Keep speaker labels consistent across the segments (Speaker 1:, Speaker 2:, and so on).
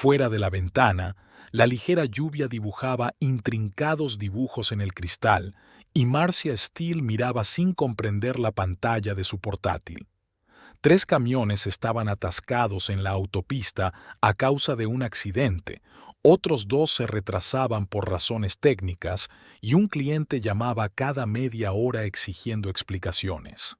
Speaker 1: Fuera de la ventana, la ligera lluvia dibujaba intrincados dibujos en el cristal y Marcia Steele miraba sin comprender la pantalla de su portátil. 3 camiones estaban atascados en la autopista a causa de un accidente, otros 2 se retrasaban por razones técnicas y un cliente llamaba cada media hora exigiendo explicaciones.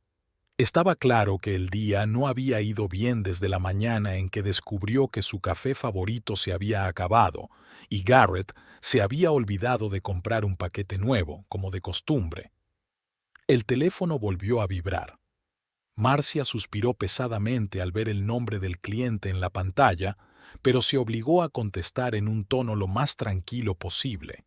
Speaker 1: Estaba claro que el día no había ido bien desde la mañana en que descubrió que su café favorito se había acabado y Garrett se había olvidado de comprar un paquete nuevo, como de costumbre. El teléfono volvió a vibrar. Marcia suspiró pesadamente al ver el nombre del cliente en la pantalla, pero se obligó a contestar en un tono lo más tranquilo posible.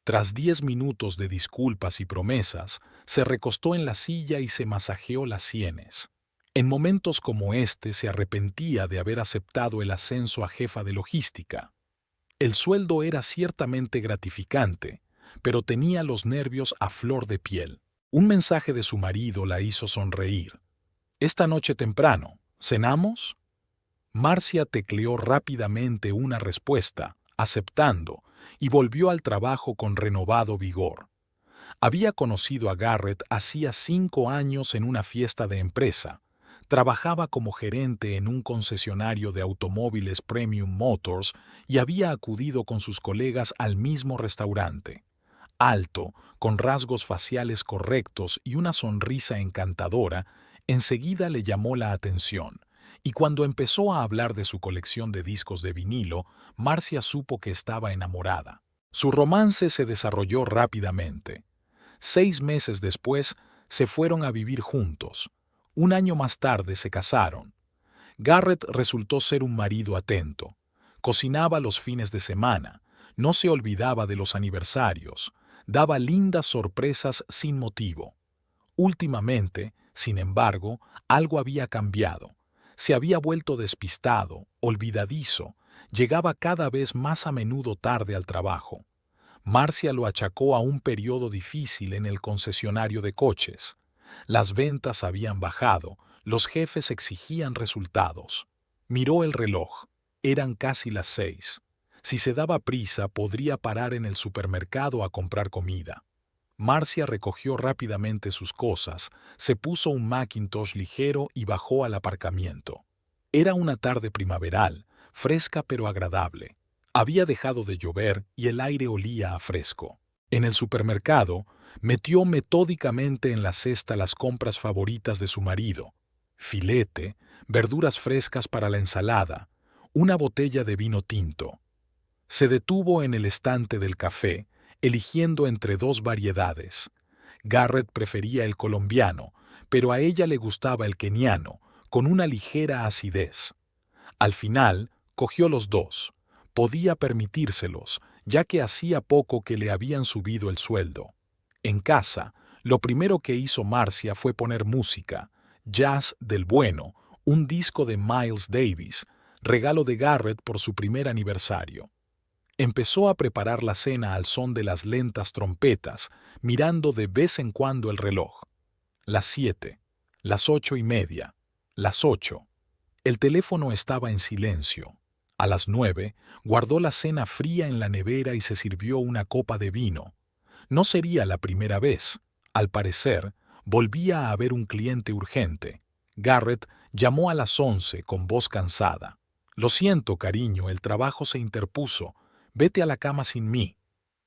Speaker 1: Tras 10 minutos de disculpas y promesas, se recostó en la silla y se masajeó las sienes. En momentos como este se arrepentía de haber aceptado el ascenso a jefa de logística. El sueldo era ciertamente gratificante, pero tenía los nervios a flor de piel. Un mensaje de su marido la hizo sonreír. «Esta noche temprano, ¿cenamos?» Marcia tecleó rápidamente una respuesta, aceptando, y volvió al trabajo con renovado vigor. Había conocido a Garrett hacía 5 años en una fiesta de empresa. Trabajaba como gerente en un concesionario de automóviles Premium Motors y había acudido con sus colegas al mismo restaurante. Alto, con rasgos faciales correctos y una sonrisa encantadora, enseguida le llamó la atención, y cuando empezó a hablar de su colección de discos de vinilo, Marcia supo que estaba enamorada. Su romance se desarrolló rápidamente. 6 meses después, se fueron a vivir juntos. Un año más tarde se casaron. Garrett resultó ser un marido atento. Cocinaba los fines de semana, no se olvidaba de los aniversarios, daba lindas sorpresas sin motivo. Últimamente, sin embargo, algo había cambiado. Se había vuelto despistado, olvidadizo, llegaba cada vez más a menudo tarde al trabajo. Marcia lo achacó a un periodo difícil en el concesionario de coches. Las ventas habían bajado, los jefes exigían resultados. Miró el reloj. Eran casi las 6. Si se daba prisa, podría parar en el supermercado a comprar comida. Marcia recogió rápidamente sus cosas, se puso un Macintosh ligero y bajó al aparcamiento. Era una tarde primaveral, fresca pero agradable. Había dejado de llover y el aire olía a fresco. En el supermercado, metió metódicamente en la cesta las compras favoritas de su marido: filete, verduras frescas para la ensalada, una botella de vino tinto. Se detuvo en el estante del café, eligiendo entre 2 variedades. Garrett prefería el colombiano, pero a ella le gustaba el keniano, con una ligera acidez. Al final, cogió los 2. Podía permitírselos, ya que hacía poco que le habían subido el sueldo. En casa, lo primero que hizo Marcia fue poner música, jazz del bueno, un disco de Miles Davis, regalo de Garrett por su primer aniversario. Empezó a preparar la cena al son de las lentas trompetas, mirando de vez en cuando el reloj. Las 7, las 8:30, las 8. El teléfono estaba en silencio. A las 9, guardó la cena fría en la nevera y se sirvió una copa de vino. No sería la primera vez. Al parecer, volvía a haber un cliente urgente. Garrett llamó a las 11 con voz cansada. «Lo siento, cariño, el trabajo se interpuso. Vete a la cama sin mí».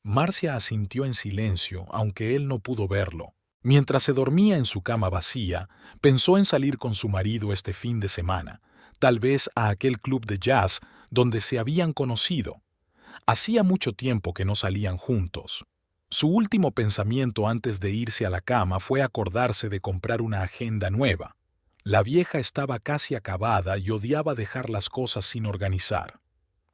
Speaker 1: Marcia asintió en silencio, aunque él no pudo verlo. Mientras se dormía en su cama vacía, pensó en salir con su marido este fin de semana, tal vez a aquel club de jazz donde se habían conocido. Hacía mucho tiempo que no salían juntos. Su último pensamiento antes de irse a la cama fue acordarse de comprar una agenda nueva. La vieja estaba casi acabada y odiaba dejar las cosas sin organizar.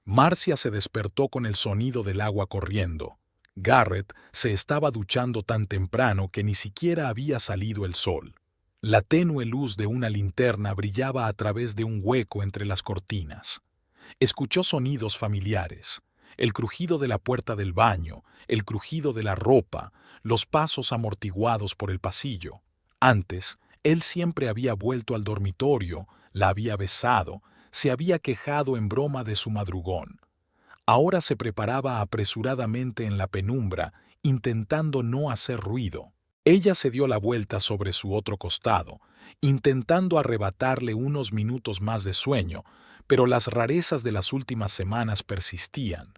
Speaker 1: Marcia se despertó con el sonido del agua corriendo. Garrett se estaba duchando tan temprano que ni siquiera había salido el sol. La tenue luz de una linterna brillaba a través de un hueco entre las cortinas. Escuchó sonidos familiares: el crujido de la puerta del baño, el crujido de la ropa, los pasos amortiguados por el pasillo. Antes, él siempre había vuelto al dormitorio, la había besado, se había quejado en broma de su madrugón. Ahora se preparaba apresuradamente en la penumbra, intentando no hacer ruido. Ella se dio la vuelta sobre su otro costado, intentando arrebatarle unos minutos más de sueño, pero las rarezas de las últimas semanas persistían.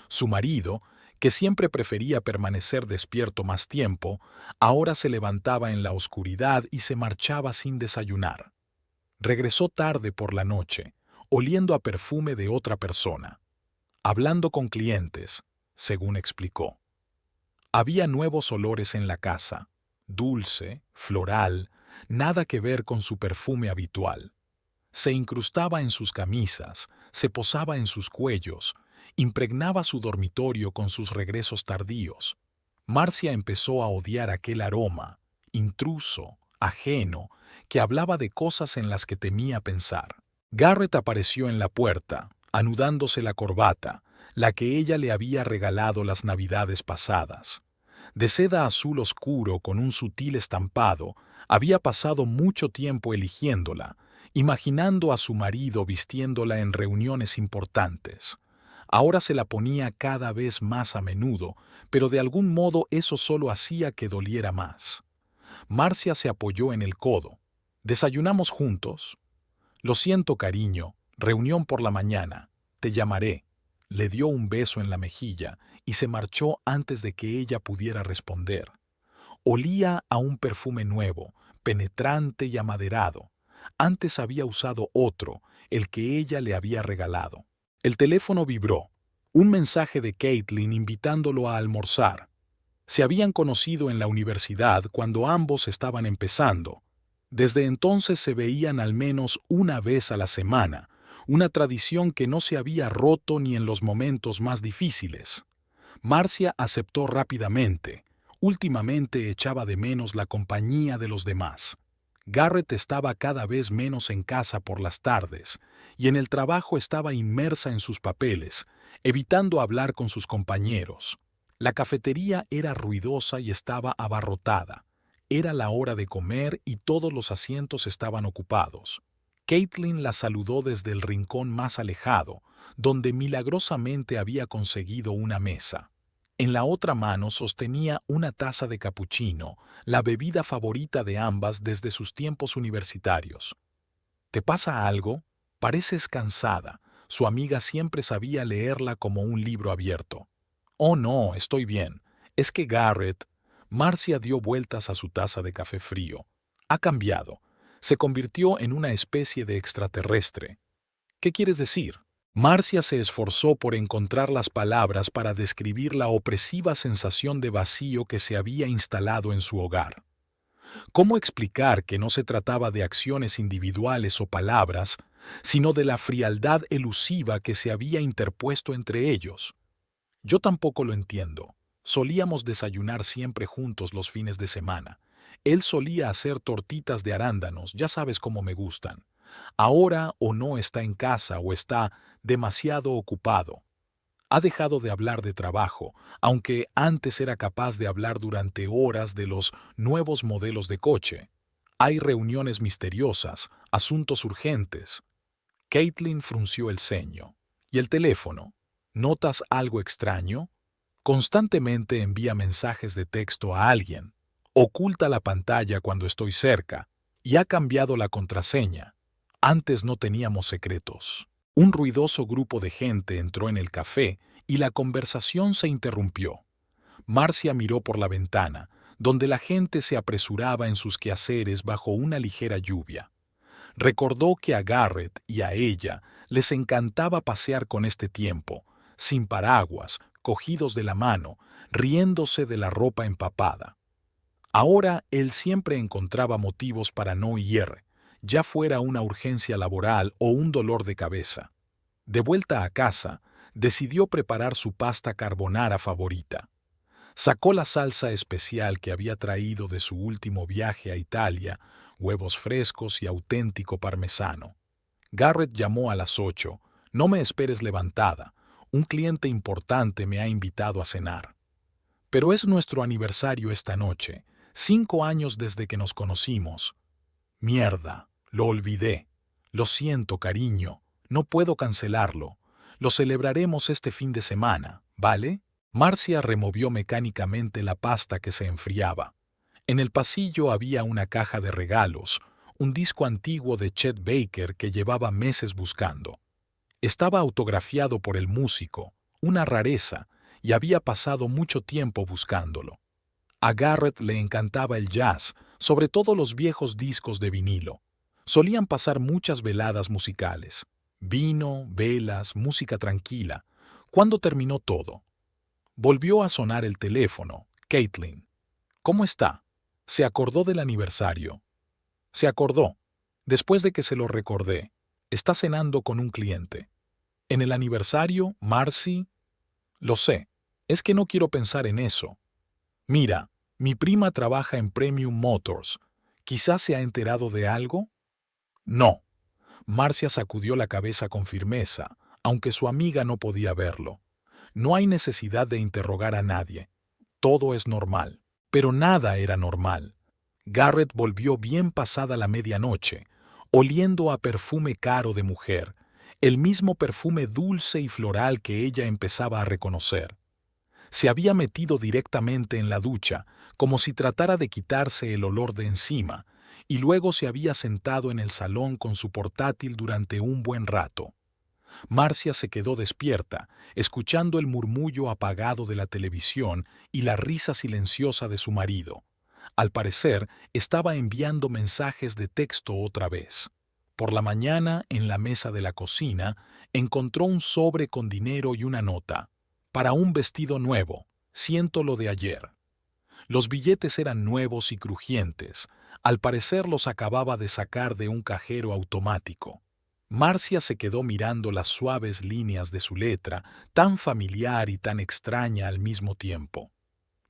Speaker 1: Su marido, que siempre prefería permanecer despierto más tiempo, ahora se levantaba en la oscuridad y se marchaba sin desayunar. Regresó tarde por la noche, oliendo a perfume de otra persona, hablando con clientes, según explicó. Había nuevos olores en la casa, dulce, floral, nada que ver con su perfume habitual. Se incrustaba en sus camisas, se posaba en sus cuellos, impregnaba su dormitorio con sus regresos tardíos. Marcia empezó a odiar aquel aroma, intruso, ajeno, que hablaba de cosas en las que temía pensar. Garrett apareció en la puerta, anudándose la corbata, la que ella le había regalado las navidades pasadas. De seda azul oscuro con un sutil estampado, había pasado mucho tiempo eligiéndola, imaginando a su marido vistiéndola en reuniones importantes. Ahora se la ponía cada vez más a menudo, pero de algún modo eso solo hacía que doliera más. Marcia se apoyó en el codo. ¿Desayunamos juntos? Lo siento, cariño, reunión por la mañana. Te llamaré. Le dio un beso en la mejilla y se marchó antes de que ella pudiera responder. Olía a un perfume nuevo, penetrante y amaderado. Antes había usado otro, el que ella le había regalado. El teléfono vibró. Un mensaje de Caitlin invitándolo a almorzar. Se habían conocido en la universidad cuando ambos estaban empezando. Desde entonces se veían al menos una vez a la semana, una tradición que no se había roto ni en los momentos más difíciles. Marcia aceptó rápidamente. Últimamente echaba de menos la compañía de los demás. Garrett estaba cada vez menos en casa por las tardes, y en el trabajo estaba inmersa en sus papeles, evitando hablar con sus compañeros. La cafetería era ruidosa y estaba abarrotada. Era la hora de comer y todos los asientos estaban ocupados. Caitlin la saludó desde el rincón más alejado, donde milagrosamente había conseguido una mesa. En la otra mano sostenía una taza de capuchino, la bebida favorita de ambas desde sus tiempos universitarios. ¿Te pasa algo? Pareces cansada. Su amiga siempre sabía leerla como un libro abierto. Oh, no, estoy bien. Es que Garrett... Marcia dio vueltas a su taza de café frío. Ha cambiado. Se convirtió en una especie de extraterrestre. ¿Qué quieres decir? Marcia se esforzó por encontrar las palabras para describir la opresiva sensación de vacío que se había instalado en su hogar. ¿Cómo explicar que no se trataba de acciones individuales o palabras, sino de la frialdad elusiva que se había interpuesto entre ellos? Yo tampoco lo entiendo. Solíamos desayunar siempre juntos los fines de semana. Él solía hacer tortitas de arándanos, ya sabes cómo me gustan. Ahora o no está en casa o está demasiado ocupado. Ha dejado de hablar de trabajo, aunque antes era capaz de hablar durante horas de los nuevos modelos de coche. Hay reuniones misteriosas, asuntos urgentes. Caitlin frunció el ceño. ¿Y el teléfono? ¿Notas algo extraño? Constantemente envía mensajes de texto a alguien. Oculta la pantalla cuando estoy cerca y ha cambiado la contraseña. Antes no teníamos secretos. Un ruidoso grupo de gente entró en el café y la conversación se interrumpió. Marcia miró por la ventana, donde la gente se apresuraba en sus quehaceres bajo una ligera lluvia. Recordó que a Garrett y a ella les encantaba pasear con este tiempo, sin paraguas, cogidos de la mano, riéndose de la ropa empapada. Ahora él siempre encontraba motivos para no ir, ya fuera una urgencia laboral o un dolor de cabeza. De vuelta a casa, decidió preparar su pasta carbonara favorita. Sacó la salsa especial que había traído de su último viaje a Italia, huevos frescos y auténtico parmesano. Garrett llamó a las 8. No me esperes levantada. Un cliente importante me ha invitado a cenar. Pero es nuestro aniversario esta noche, 5 años desde que nos conocimos. Mierda, lo olvidé. Lo siento, cariño. No puedo cancelarlo. Lo celebraremos este fin de semana, ¿vale? Marcia removió mecánicamente la pasta que se enfriaba. En el pasillo había una caja de regalos, un disco antiguo de Chet Baker que llevaba meses buscando. Estaba autografiado por el músico, una rareza, y había pasado mucho tiempo buscándolo. A Garrett le encantaba el jazz, sobre todo los viejos discos de vinilo. Solían pasar muchas veladas musicales. Vino, velas, música tranquila. ¿Cuándo terminó todo? Volvió a sonar el teléfono. Caitlin. ¿Cómo está? Se acordó del aniversario. Se acordó. Después de que se lo recordé. Está cenando con un cliente. ¿En el aniversario, Marcy? Lo sé. Es que no quiero pensar en eso. Mira, mi prima trabaja en Premium Motors. ¿Quizás se ha enterado de algo? No. Marcia sacudió la cabeza con firmeza, aunque su amiga no podía verlo. No hay necesidad de interrogar a nadie. Todo es normal. Pero nada era normal. Garrett volvió bien pasada la medianoche, oliendo a perfume caro de mujer, el mismo perfume dulce y floral que ella empezaba a reconocer. Se había metido directamente en la ducha, como si tratara de quitarse el olor de encima, y luego se había sentado en el salón con su portátil durante un buen rato. Marcia se quedó despierta, escuchando el murmullo apagado de la televisión y la risa silenciosa de su marido. Al parecer, estaba enviando mensajes de texto otra vez. Por la mañana, en la mesa de la cocina, encontró un sobre con dinero y una nota. Para un vestido nuevo, siento lo de ayer. Los billetes eran nuevos y crujientes. Al parecer los acababa de sacar de un cajero automático. Marcia se quedó mirando las suaves líneas de su letra, tan familiar y tan extraña al mismo tiempo.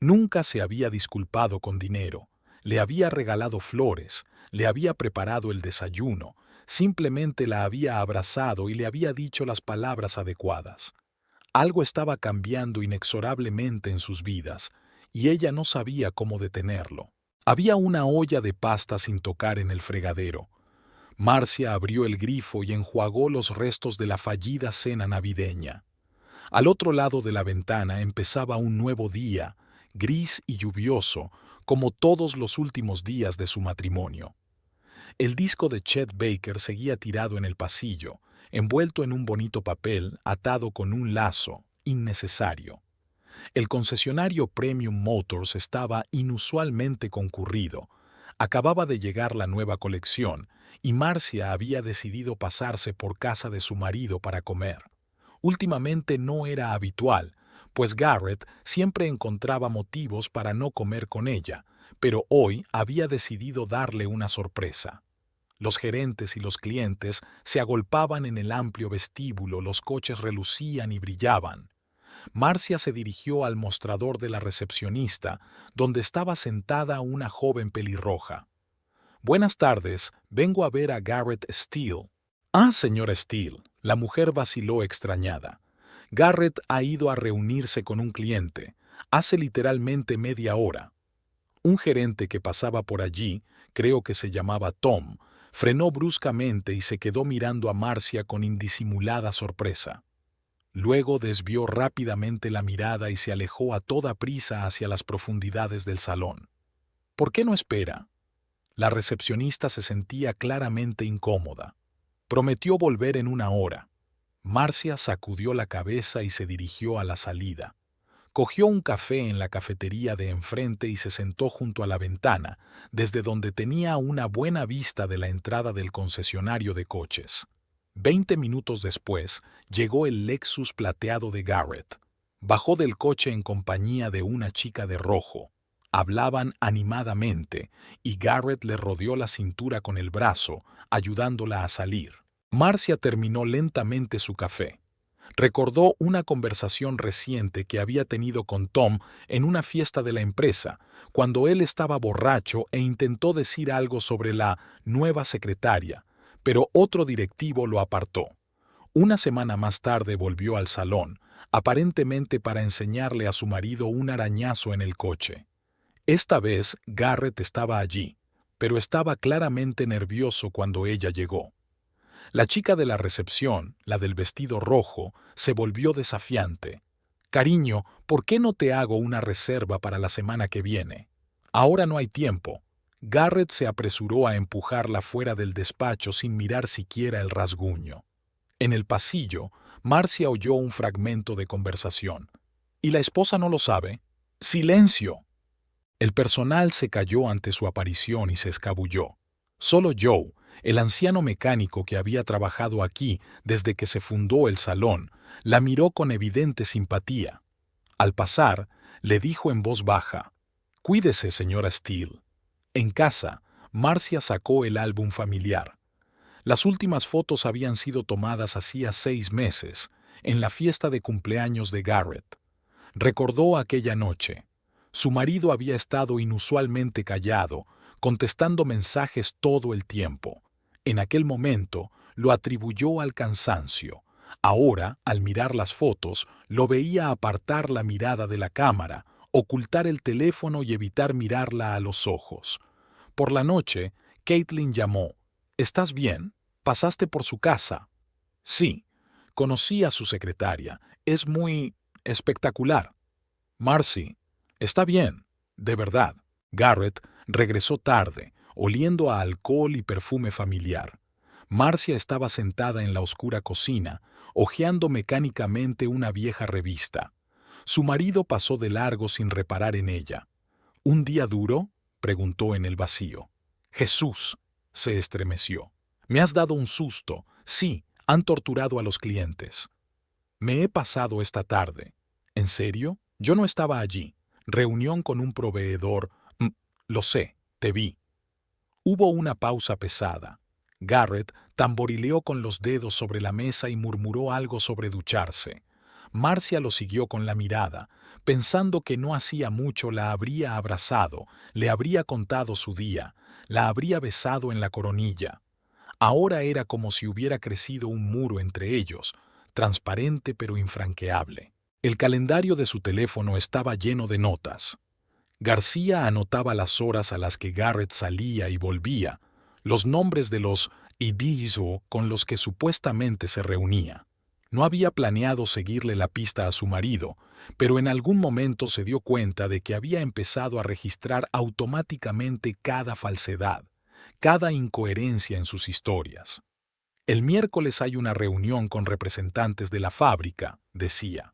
Speaker 1: Nunca se había disculpado con dinero, le había regalado flores, le había preparado el desayuno, simplemente la había abrazado y le había dicho las palabras adecuadas. Algo estaba cambiando inexorablemente en sus vidas, y ella no sabía cómo detenerlo. Había una olla de pasta sin tocar en el fregadero. Marcia abrió el grifo y enjuagó los restos de la fallida cena navideña. Al otro lado de la ventana empezaba un nuevo día, gris y lluvioso, como todos los últimos días de su matrimonio. El disco de Chet Baker seguía tirado en el pasillo, envuelto en un bonito papel, atado con un lazo, innecesario. El concesionario Premium Motors estaba inusualmente concurrido. Acababa de llegar la nueva colección, y Marcia había decidido pasarse por casa de su marido para comer. Últimamente no era habitual, pues Garrett siempre encontraba motivos para no comer con ella, pero hoy había decidido darle una sorpresa. Los gerentes y los clientes se agolpaban en el amplio vestíbulo, los coches relucían y brillaban. Marcia se dirigió al mostrador de la recepcionista, donde estaba sentada una joven pelirroja. «Buenas tardes, vengo a ver a Garrett Steele». «Ah, señora Steele», la mujer vaciló extrañada. «Garrett ha ido a reunirse con un cliente. Hace literalmente media hora». Un gerente que pasaba por allí, creo que se llamaba Tom, frenó bruscamente y se quedó mirando a Marcia con indisimulada sorpresa. Luego desvió rápidamente la mirada y se alejó a toda prisa hacia las profundidades del salón. «¿Por qué no espera?» La recepcionista se sentía claramente incómoda. Prometió volver en una hora. Marcia sacudió la cabeza y se dirigió a la salida. Cogió un café en la cafetería de enfrente y se sentó junto a la ventana, desde donde tenía una buena vista de la entrada del concesionario de coches. 20 minutos después, llegó el Lexus plateado de Garrett. Bajó del coche en compañía de una chica de rojo. Hablaban animadamente, y Garrett le rodeó la cintura con el brazo, ayudándola a salir. Marcia terminó lentamente su café. Recordó una conversación reciente que había tenido con Tom en una fiesta de la empresa, cuando él estaba borracho e intentó decir algo sobre la nueva secretaria, pero otro directivo lo apartó. Una semana más tarde volvió al salón, aparentemente para enseñarle a su marido un arañazo en el coche. Esta vez Garrett estaba allí, pero estaba claramente nervioso cuando ella llegó. La chica de la recepción, la del vestido rojo, se volvió desafiante. «Cariño, ¿por qué no te hago una reserva para la semana que viene? Ahora no hay tiempo». Garrett se apresuró a empujarla fuera del despacho sin mirar siquiera el rasguño. En el pasillo, Marcia oyó un fragmento de conversación. «¿Y la esposa no lo sabe?» «¡Silencio!». El personal se calló ante su aparición y se escabulló. Solo Joe, el anciano mecánico que había trabajado aquí desde que se fundó el salón, la miró con evidente simpatía. Al pasar, le dijo en voz baja: «Cuídese, señora Steele». En casa, Marcia sacó el álbum familiar. Las últimas fotos habían sido tomadas hacía 6 meses, en la fiesta de cumpleaños de Garrett. Recordó aquella noche. Su marido había estado inusualmente callado, contestando mensajes todo el tiempo. En aquel momento lo atribuyó al cansancio. Ahora, al mirar las fotos, lo veía apartar la mirada de la cámara, ocultar el teléfono y evitar mirarla a los ojos. Por la noche, Caitlin llamó. «¿Estás bien? ¿Pasaste por su casa?» «Sí. Conocí a su secretaria. Es muy espectacular». «Marcy, está bien, de verdad». Garrett regresó tarde, oliendo a alcohol y perfume familiar. Marcia estaba sentada en la oscura cocina, hojeando mecánicamente una vieja revista. Su marido pasó de largo sin reparar en ella. «¿Un día duro?», preguntó en el vacío. «Jesús», se estremeció. «Me has dado un susto. Sí, han torturado a los clientes». «Me he pasado esta tarde». «¿En serio? Yo no estaba allí. Reunión con un proveedor». «Lo sé, te vi». Hubo una pausa pesada. Garrett tamborileó con los dedos sobre la mesa y murmuró algo sobre ducharse. Marcia lo siguió con la mirada, pensando que no hacía mucho la habría abrazado, le habría contado su día, la habría besado en la coronilla. Ahora era como si hubiera crecido un muro entre ellos, transparente pero infranqueable. El calendario de su teléfono estaba lleno de notas. García anotaba las horas a las que Garrett salía y volvía, los nombres de los IDISO con los que supuestamente se reunía. No había planeado seguirle la pista a su marido, pero en algún momento se dio cuenta de que había empezado a registrar automáticamente cada falsedad, cada incoherencia en sus historias. «El miércoles hay una reunión con representantes de la fábrica», decía.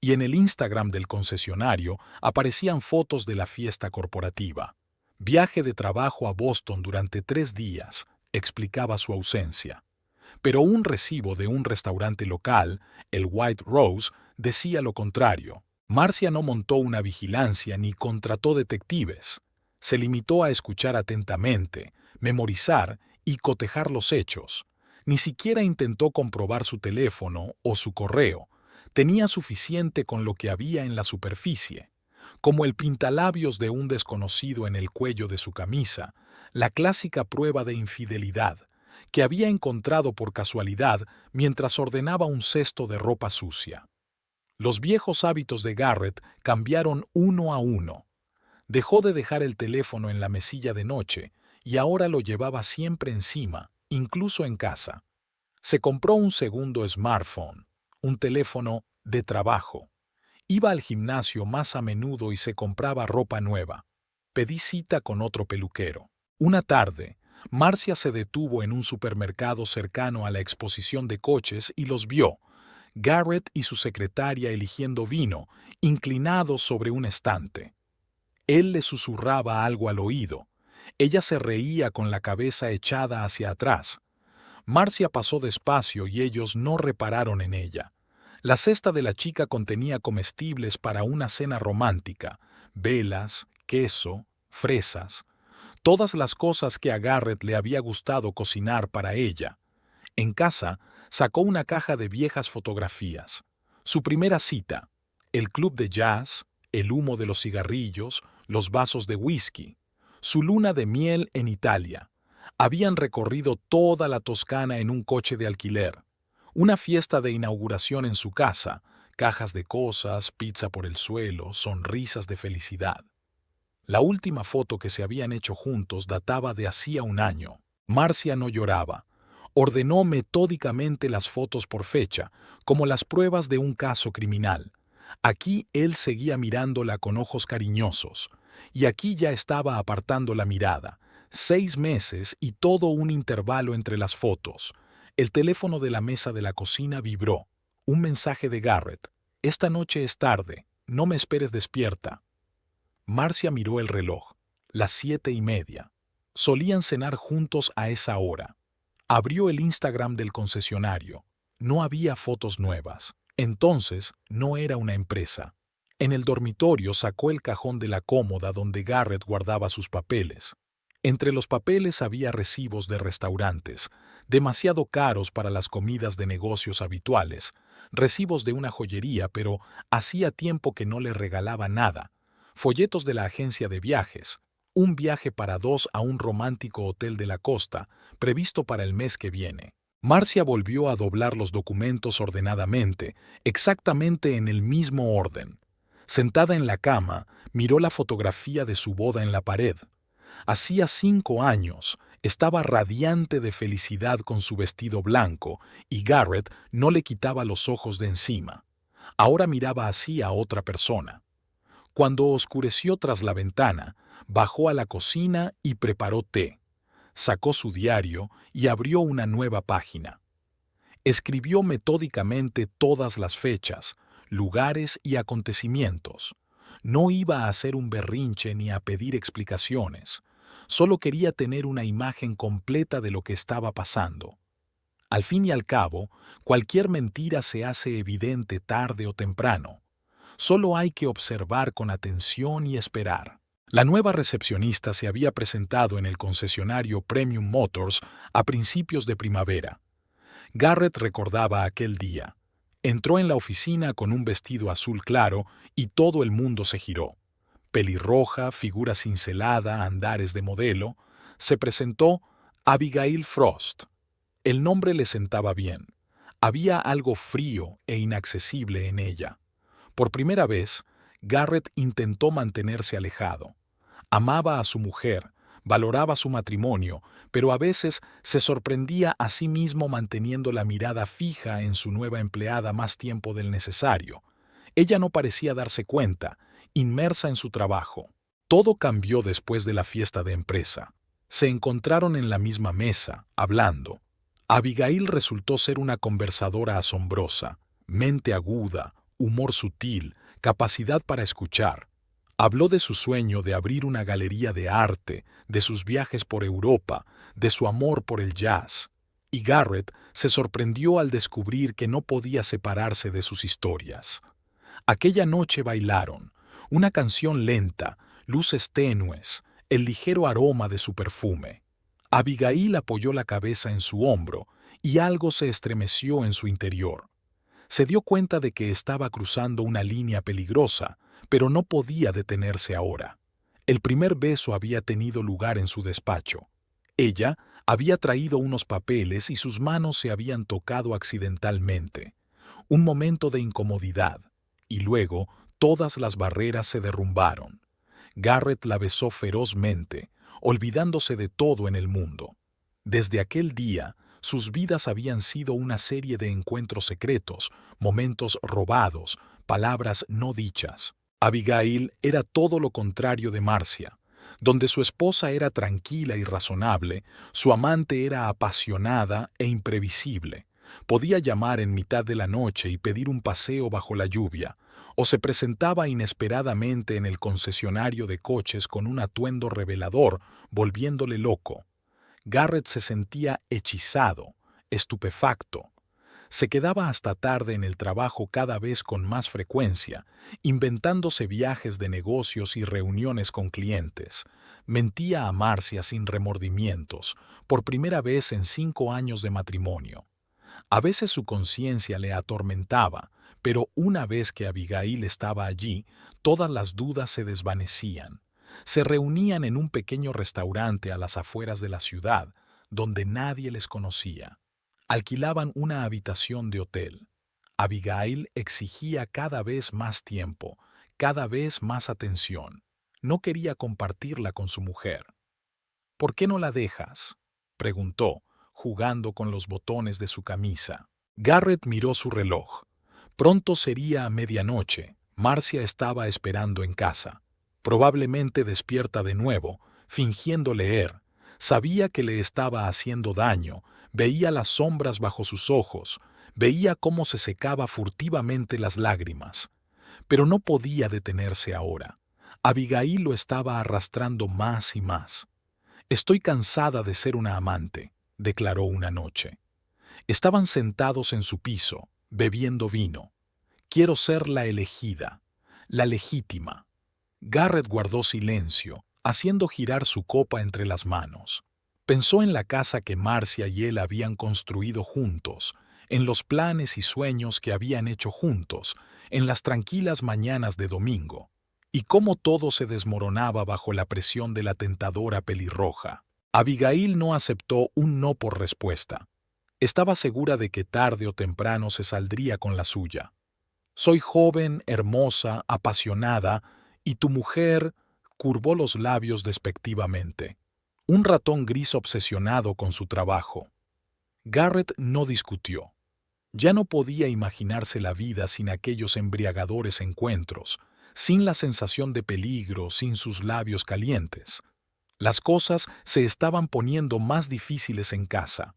Speaker 1: Y en el Instagram del concesionario aparecían fotos de la fiesta corporativa. «Viaje de trabajo a Boston durante 3 días», explicaba su ausencia. Pero un recibo de un restaurante local, el White Rose, decía lo contrario. Marcia no montó una vigilancia ni contrató detectives. Se limitó a escuchar atentamente, memorizar y cotejar los hechos. Ni siquiera intentó comprobar su teléfono o su correo. Tenía suficiente con lo que había en la superficie, como el pintalabios de un desconocido en el cuello de su camisa, la clásica prueba de infidelidad, que había encontrado por casualidad mientras ordenaba un cesto de ropa sucia. Los viejos hábitos de Garrett cambiaron uno a uno. Dejó de dejar el teléfono en la mesilla de noche y ahora lo llevaba siempre encima, incluso en casa. Se compró un segundo smartphone, un teléfono de trabajo. Iba al gimnasio más a menudo y se compraba ropa nueva. Pedí cita con otro peluquero. Una tarde, Marcia se detuvo en un supermercado cercano a la exposición de coches y los vio. Garrett y su secretaria eligiendo vino, inclinados sobre un estante. Él le susurraba algo al oído. Ella se reía con la cabeza echada hacia atrás. Marcia pasó despacio y ellos no repararon en ella. La cesta de la chica contenía comestibles para una cena romántica, velas, queso, fresas, todas las cosas que a Garrett le había gustado cocinar para ella. En casa, sacó una caja de viejas fotografías. Su primera cita, el club de jazz, el humo de los cigarrillos, los vasos de whisky, su luna de miel en Italia. Habían recorrido toda la Toscana en un coche de alquiler. Una fiesta de inauguración en su casa, cajas de cosas, pizza por el suelo, sonrisas de felicidad. La última foto que se habían hecho juntos databa de hacía un año. Marcia no lloraba. Ordenó metódicamente las fotos por fecha, como las pruebas de un caso criminal. Aquí él seguía mirándola con ojos cariñosos, y aquí ya estaba apartando la mirada. 6 meses y todo un intervalo entre las fotos. El teléfono de la mesa de la cocina vibró. Un mensaje de Garrett. Esta noche es tarde, no me esperes despierta. Marcia miró el reloj. Las 7:30. Solían cenar juntos a esa hora. Abrió el Instagram del concesionario. No había fotos nuevas. Entonces, no era una empresa. En el dormitorio sacó el cajón de la cómoda donde Garrett guardaba sus papeles. Entre los papeles había recibos de restaurantes, demasiado caros para las comidas de negocios habituales, recibos de una joyería, pero hacía tiempo que no le regalaba nada, folletos de la agencia de viajes, un viaje para dos a un romántico hotel de la costa, previsto para el mes que viene. Marcia volvió a doblar los documentos ordenadamente, exactamente en el mismo orden. Sentada en la cama, miró la fotografía de su boda en la pared. Hacía 5 años, estaba radiante de felicidad con su vestido blanco, y Garrett no le quitaba los ojos de encima. Ahora miraba así a otra persona. Cuando oscureció tras la ventana, bajó a la cocina y preparó té. Sacó su diario y abrió una nueva página. Escribió metódicamente todas las fechas, lugares y acontecimientos. No iba a hacer un berrinche ni a pedir explicaciones. Solo quería tener una imagen completa de lo que estaba pasando. Al fin y al cabo, cualquier mentira se hace evidente tarde o temprano. Solo hay que observar con atención y esperar. La nueva recepcionista se había presentado en el concesionario Premium Motors a principios de primavera. Garrett recordaba aquel día. Entró en la oficina con un vestido azul claro y todo el mundo se giró. Pelirroja, figura cincelada, andares de modelo, se presentó Abigail Frost. El nombre le sentaba bien. Había algo frío e inaccesible en ella. Por primera vez, Garrett intentó mantenerse alejado. Amaba a su mujer, valoraba su matrimonio, pero a veces se sorprendía a sí mismo manteniendo la mirada fija en su nueva empleada más tiempo del necesario. Ella no parecía darse cuenta, inmersa en su trabajo. Todo cambió después de la fiesta de empresa. Se encontraron en la misma mesa, hablando. Abigail resultó ser una conversadora asombrosa, mente aguda, humor sutil, capacidad para escuchar. Habló de su sueño de abrir una galería de arte, de sus viajes por Europa, de su amor por el jazz. Y Garrett se sorprendió al descubrir que no podía separarse de sus historias. Aquella noche bailaron, una canción lenta, luces tenues, el ligero aroma de su perfume. Abigail apoyó la cabeza en su hombro y algo se estremeció en su interior. Se dio cuenta de que estaba cruzando una línea peligrosa, pero no podía detenerse ahora. El primer beso había tenido lugar en su despacho. Ella había traído unos papeles y sus manos se habían tocado accidentalmente. Un momento de incomodidad, y luego todas las barreras se derrumbaron. Garrett la besó ferozmente, olvidándose de todo en el mundo. Desde aquel día, sus vidas habían sido una serie de encuentros secretos, momentos robados, palabras no dichas. Abigail era todo lo contrario de Marcia. Donde su esposa era tranquila y razonable, su amante era apasionada e imprevisible. Podía llamar en mitad de la noche y pedir un paseo bajo la lluvia, o se presentaba inesperadamente en el concesionario de coches con un atuendo revelador, volviéndole loco. Garrett se sentía hechizado, estupefacto. Se quedaba hasta tarde en el trabajo cada vez con más frecuencia, inventándose viajes de negocios y reuniones con clientes. Mentía a Marcia sin remordimientos, por primera vez en 5 años de matrimonio. A veces su conciencia le atormentaba, pero una vez que Abigail estaba allí, todas las dudas se desvanecían. Se reunían en un pequeño restaurante a las afueras de la ciudad, donde nadie les conocía. Alquilaban una habitación de hotel. Abigail exigía cada vez más tiempo, cada vez más atención. No quería compartirla con su mujer. «¿Por qué no la dejas?», preguntó, jugando con los botones de su camisa. Garrett miró su reloj. Pronto sería a medianoche. Marcia estaba esperando en casa. Probablemente despierta de nuevo, fingiendo leer. Sabía que le estaba haciendo daño, veía las sombras bajo sus ojos, veía cómo se secaba furtivamente las lágrimas. Pero no podía detenerse ahora. Abigail lo estaba arrastrando más y más. «Estoy cansada de ser una amante», declaró una noche. Estaban sentados en su piso, bebiendo vino. «Quiero ser la elegida, la legítima». Garrett guardó silencio, haciendo girar su copa entre las manos. Pensó en la casa que Marcia y él habían construido juntos, en los planes y sueños que habían hecho juntos, en las tranquilas mañanas de domingo, y cómo todo se desmoronaba bajo la presión de la tentadora pelirroja. Abigail no aceptó un no por respuesta. Estaba segura de que tarde o temprano se saldría con la suya. «Soy joven, hermosa, apasionada, y tu mujer», curvó los labios despectivamente. Un ratón gris obsesionado con su trabajo. Garrett no discutió. Ya no podía imaginarse la vida sin aquellos embriagadores encuentros, sin la sensación de peligro, sin sus labios calientes. Las cosas se estaban poniendo más difíciles en casa.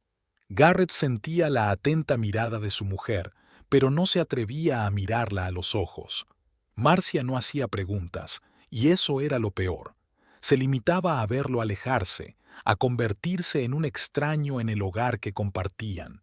Speaker 1: Garrett sentía la atenta mirada de su mujer, pero no se atrevía a mirarla a los ojos. Marcia no hacía preguntas, y eso era lo peor. Se limitaba a verlo alejarse, a convertirse en un extraño en el hogar que compartían.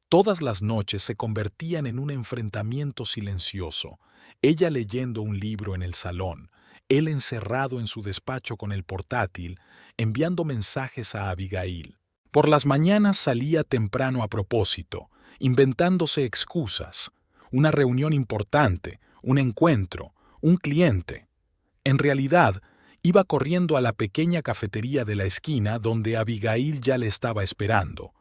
Speaker 1: Todas las noches se convertían en un enfrentamiento silencioso, ella leyendo un libro en el salón, él encerrado en su despacho con el portátil, enviando mensajes a Abigail. Por las mañanas salía temprano a propósito, inventándose excusas. Una reunión importante, un encuentro, un cliente. En realidad, iba corriendo a la pequeña cafetería de la esquina donde Abigail ya le estaba esperando.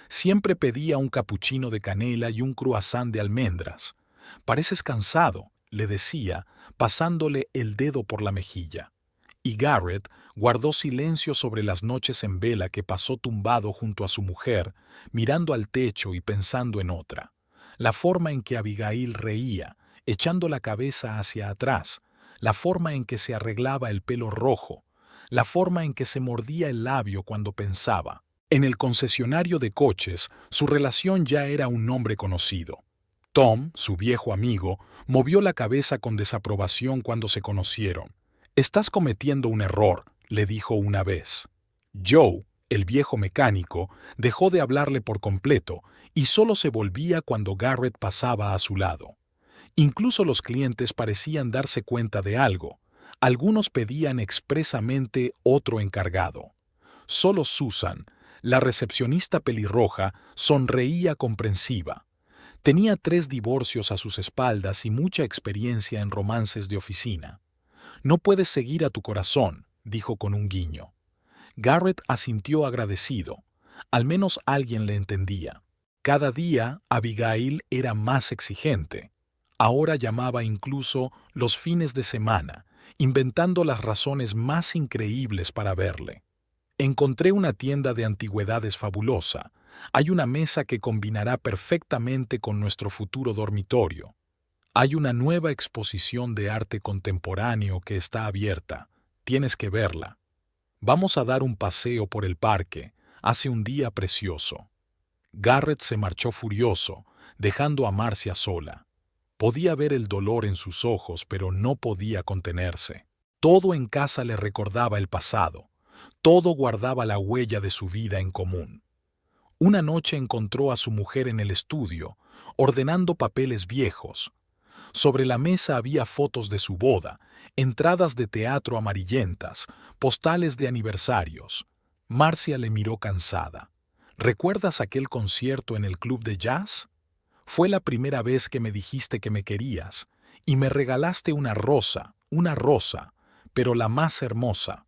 Speaker 1: Siempre pedía un capuchino de canela y un croissant de almendras. «Pareces cansado», le decía, pasándole el dedo por la mejilla. Y Garrett guardó silencio sobre las noches en vela que pasó tumbado junto a su mujer, mirando al techo y pensando en otra. La forma en que Abigail reía, echando la cabeza hacia atrás, la forma en que se arreglaba el pelo rojo, la forma en que se mordía el labio cuando pensaba. En el concesionario de coches, su relación ya era un nombre conocido. Tom, su viejo amigo, movió la cabeza con desaprobación cuando se conocieron. «Estás cometiendo un error», le dijo una vez. Joe, el viejo mecánico, dejó de hablarle por completo y solo se volvía cuando Garrett pasaba a su lado. Incluso los clientes parecían darse cuenta de algo. Algunos pedían expresamente otro encargado. Solo Susan, la recepcionista pelirroja, sonreía comprensiva. Tenía 3 divorcios a sus espaldas y mucha experiencia en romances de oficina. «No puedes seguir a tu corazón», dijo con un guiño. Garrett asintió agradecido. Al menos alguien le entendía. Cada día Abigail era más exigente. Ahora llamaba incluso los fines de semana, inventando las razones más increíbles para verle. «Encontré una tienda de antigüedades fabulosa. Hay una mesa que combinará perfectamente con nuestro futuro dormitorio. Hay una nueva exposición de arte contemporáneo que está abierta. Tienes que verla. Vamos a dar un paseo por el parque. Hace un día precioso». Garrett se marchó furioso, dejando a Marcia sola. Podía ver el dolor en sus ojos, pero no podía contenerse. Todo en casa le recordaba el pasado. Todo guardaba la huella de su vida en común. Una noche encontró a su mujer en el estudio, ordenando papeles viejos. Sobre la mesa había fotos de su boda, entradas de teatro amarillentas, postales de aniversarios. Marcia le miró cansada. «¿Recuerdas aquel concierto en el club de jazz? Fue la primera vez que me dijiste que me querías, y me regalaste una rosa, pero la más hermosa».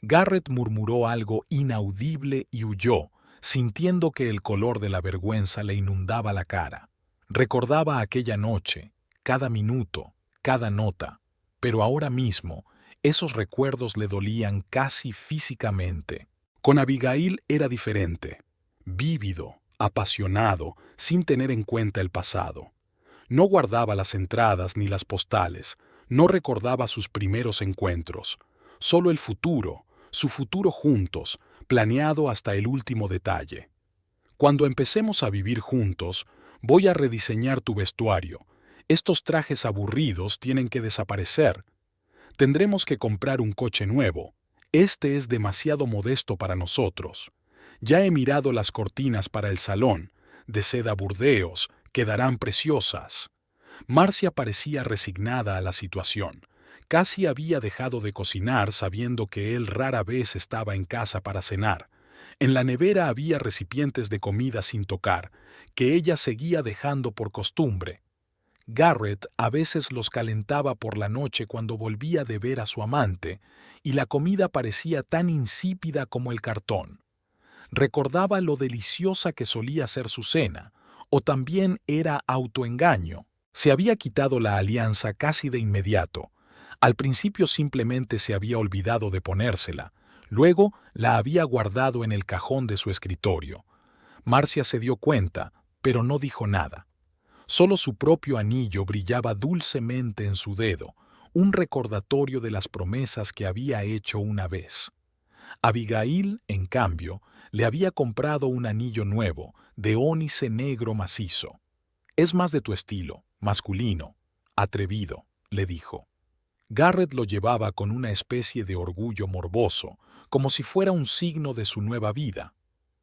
Speaker 1: Garrett murmuró algo inaudible y huyó, sintiendo que el color de la vergüenza le inundaba la cara. Recordaba aquella noche, cada minuto, cada nota, pero ahora mismo esos recuerdos le dolían casi físicamente. Con Abigail era diferente. vívido, apasionado, sin tener en cuenta el pasado. No guardaba las entradas ni las postales, no recordaba sus primeros encuentros, solo el futuro, su futuro juntos, planeado hasta el último detalle. Cuando empecemos a vivir juntos, voy a rediseñar tu vestuario. Estos trajes aburridos tienen que desaparecer. Tendremos que comprar un coche nuevo. Este es demasiado modesto para nosotros. Ya he mirado las cortinas para el salón, de seda burdeos, quedarán preciosas. Marcia parecía resignada a la situación. Casi había dejado de cocinar sabiendo que él rara vez estaba en casa para cenar. En la nevera había recipientes de comida sin tocar, que ella seguía dejando por costumbre. Garrett a veces los calentaba por la noche cuando volvía de ver a su amante, y la comida parecía tan insípida como el cartón. Recordaba lo deliciosa que solía ser su cena, o también era autoengaño. Se había quitado la alianza casi de inmediato. Al principio simplemente se había olvidado de ponérsela, luego la había guardado en el cajón de su escritorio. Marcia se dio cuenta, pero no dijo nada. Solo su propio anillo brillaba dulcemente en su dedo, un recordatorio de las promesas que había hecho una vez. Abigail, en cambio, le había comprado un anillo nuevo, de ónice negro macizo. «Es más de tu estilo, masculino, atrevido», le dijo. Garrett lo llevaba con una especie de orgullo morboso, como si fuera un signo de su nueva vida.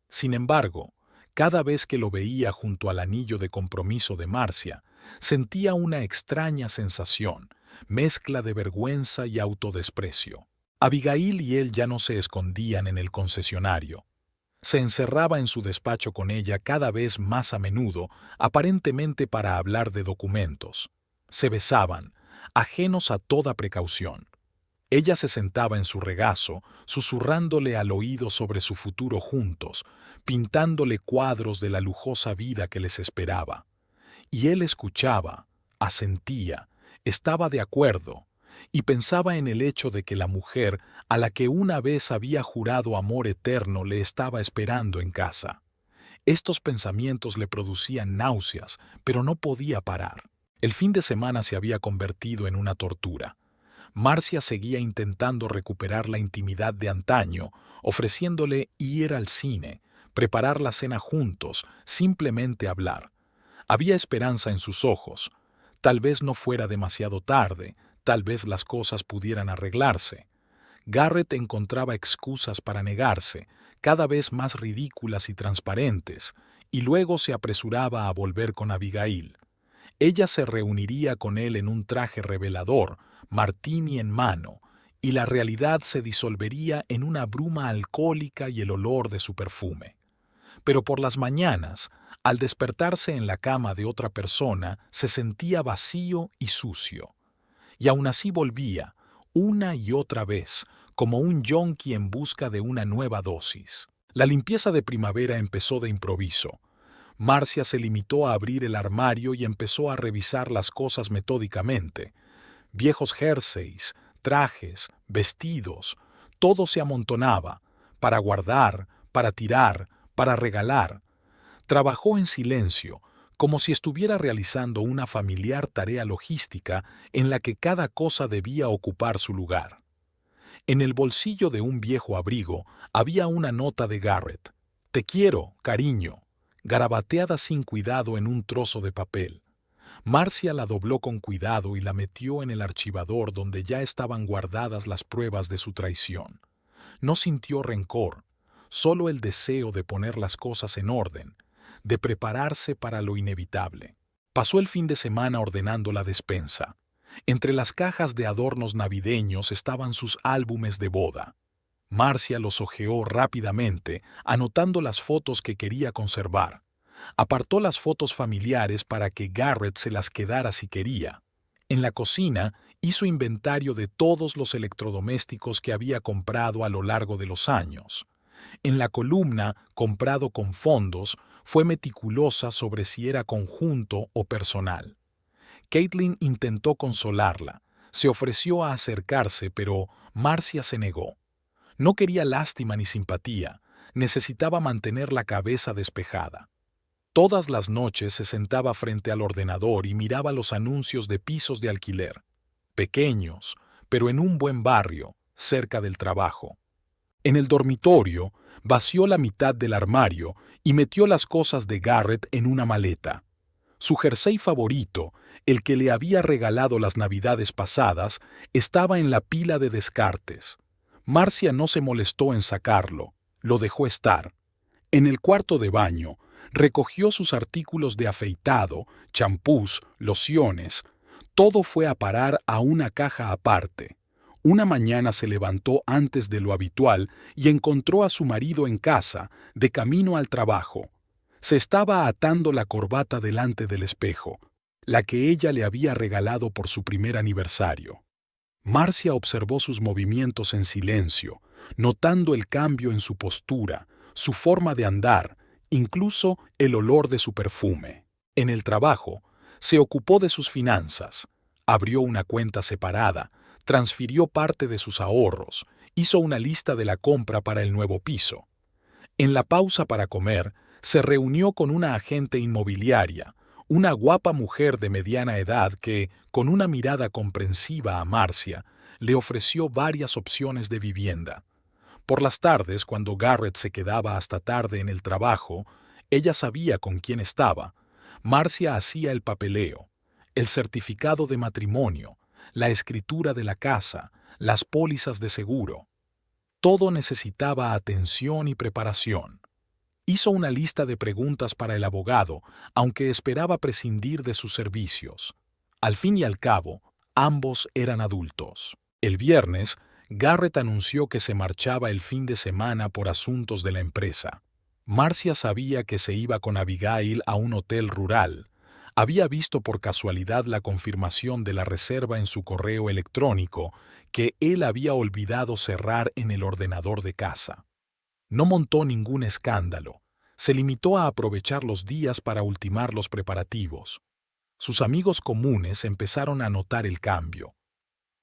Speaker 1: Sin embargo, cada vez que lo veía junto al anillo de compromiso de Marcia, sentía una extraña sensación, mezcla de vergüenza y autodesprecio. Abigail y él ya no se escondían en el concesionario. Se encerraba en su despacho con ella cada vez más a menudo, aparentemente para hablar de documentos. Se besaban, ajenos a toda precaución. Ella se sentaba en su regazo, susurrándole al oído sobre su futuro juntos, pintándole cuadros de la lujosa vida que les esperaba. Y él escuchaba, asentía, estaba de acuerdo, y pensaba en el hecho de que la mujer a la que una vez había jurado amor eterno le estaba esperando en casa. Estos pensamientos le producían náuseas, pero no podía parar. El fin de semana se había convertido en una tortura. Marcia seguía intentando recuperar la intimidad de antaño, ofreciéndole ir al cine, preparar la cena juntos, simplemente hablar. Había esperanza en sus ojos. Tal vez no fuera demasiado tarde, tal vez las cosas pudieran arreglarse. Garrett encontraba excusas para negarse, cada vez más ridículas y transparentes, y luego se apresuraba a volver con Abigail. Ella se reuniría con él en un traje revelador, martini en mano, y la realidad se disolvería en una bruma alcohólica y el olor de su perfume. Pero por las mañanas, al despertarse en la cama de otra persona, se sentía vacío y sucio. Y aún así volvía, una y otra vez, como un yonki en busca de una nueva dosis. La limpieza de primavera empezó de improviso. Marcia se limitó a abrir el armario y empezó a revisar las cosas metódicamente. Viejos jerseys, trajes, vestidos, todo se amontonaba, para guardar, para tirar, para regalar. Trabajó en silencio, como si estuviera realizando una familiar tarea logística en la que cada cosa debía ocupar su lugar. En el bolsillo de un viejo abrigo había una nota de Garrett. «Te quiero, cariño», garabateada sin cuidado en un trozo de papel. Marcia la dobló con cuidado y la metió en el archivador donde ya estaban guardadas las pruebas de su traición. No sintió rencor, solo el deseo de poner las cosas en orden, de prepararse para lo inevitable. Pasó el fin de semana ordenando la despensa. Entre las cajas de adornos navideños estaban sus álbumes de boda. Marcia los hojeó rápidamente, anotando las fotos que quería conservar. Apartó las fotos familiares para que Garrett se las quedara si quería. En la cocina hizo inventario de todos los electrodomésticos que había comprado a lo largo de los años. En la columna «Comprado con fondos» fue meticulosa sobre si era conjunto o personal. Caitlin intentó consolarla, se ofreció a acercarse, pero Marcia se negó. No quería lástima ni simpatía, necesitaba mantener la cabeza despejada. Todas las noches se sentaba frente al ordenador y miraba los anuncios de pisos de alquiler, pequeños, pero en un buen barrio, cerca del trabajo. En el dormitorio, vació la mitad del armario y metió las cosas de Garrett en una maleta. Su jersey favorito, el que le había regalado las navidades pasadas, estaba en la pila de descartes. Marcia no se molestó en sacarlo, lo dejó estar. En el cuarto de baño, recogió sus artículos de afeitado, champús, lociones. Todo fue a parar a una caja aparte. Una mañana se levantó antes de lo habitual y encontró a su marido en casa, de camino al trabajo. Se estaba atando la corbata delante del espejo, la que ella le había regalado por su primer aniversario. Marcia observó sus movimientos en silencio, notando el cambio en su postura, su forma de andar, incluso el olor de su perfume. En el trabajo, se ocupó de sus finanzas, abrió una cuenta separada, transfirió parte de sus ahorros, hizo una lista de la compra para el nuevo piso. En la pausa para comer, se reunió con una agente inmobiliaria, una guapa mujer de mediana edad que, con una mirada comprensiva a Marcia, le ofreció varias opciones de vivienda. Por las tardes, cuando Garrett se quedaba hasta tarde en el trabajo, ella sabía con quién estaba. Marcia hacía el papeleo, el certificado de matrimonio, la escritura de la casa, las pólizas de seguro. Todo necesitaba atención y preparación. Hizo una lista de preguntas para el abogado, aunque esperaba prescindir de sus servicios. Al fin y al cabo, ambos eran adultos. El viernes, Garrett anunció que se marchaba el fin de semana por asuntos de la empresa. Marcia sabía que se iba con Abigail a un hotel rural. Había visto por casualidad la confirmación de la reserva en su correo electrónico que él había olvidado cerrar en el ordenador de casa. No montó ningún escándalo. Se limitó a aprovechar los días para ultimar los preparativos. Sus amigos comunes empezaron a notar el cambio.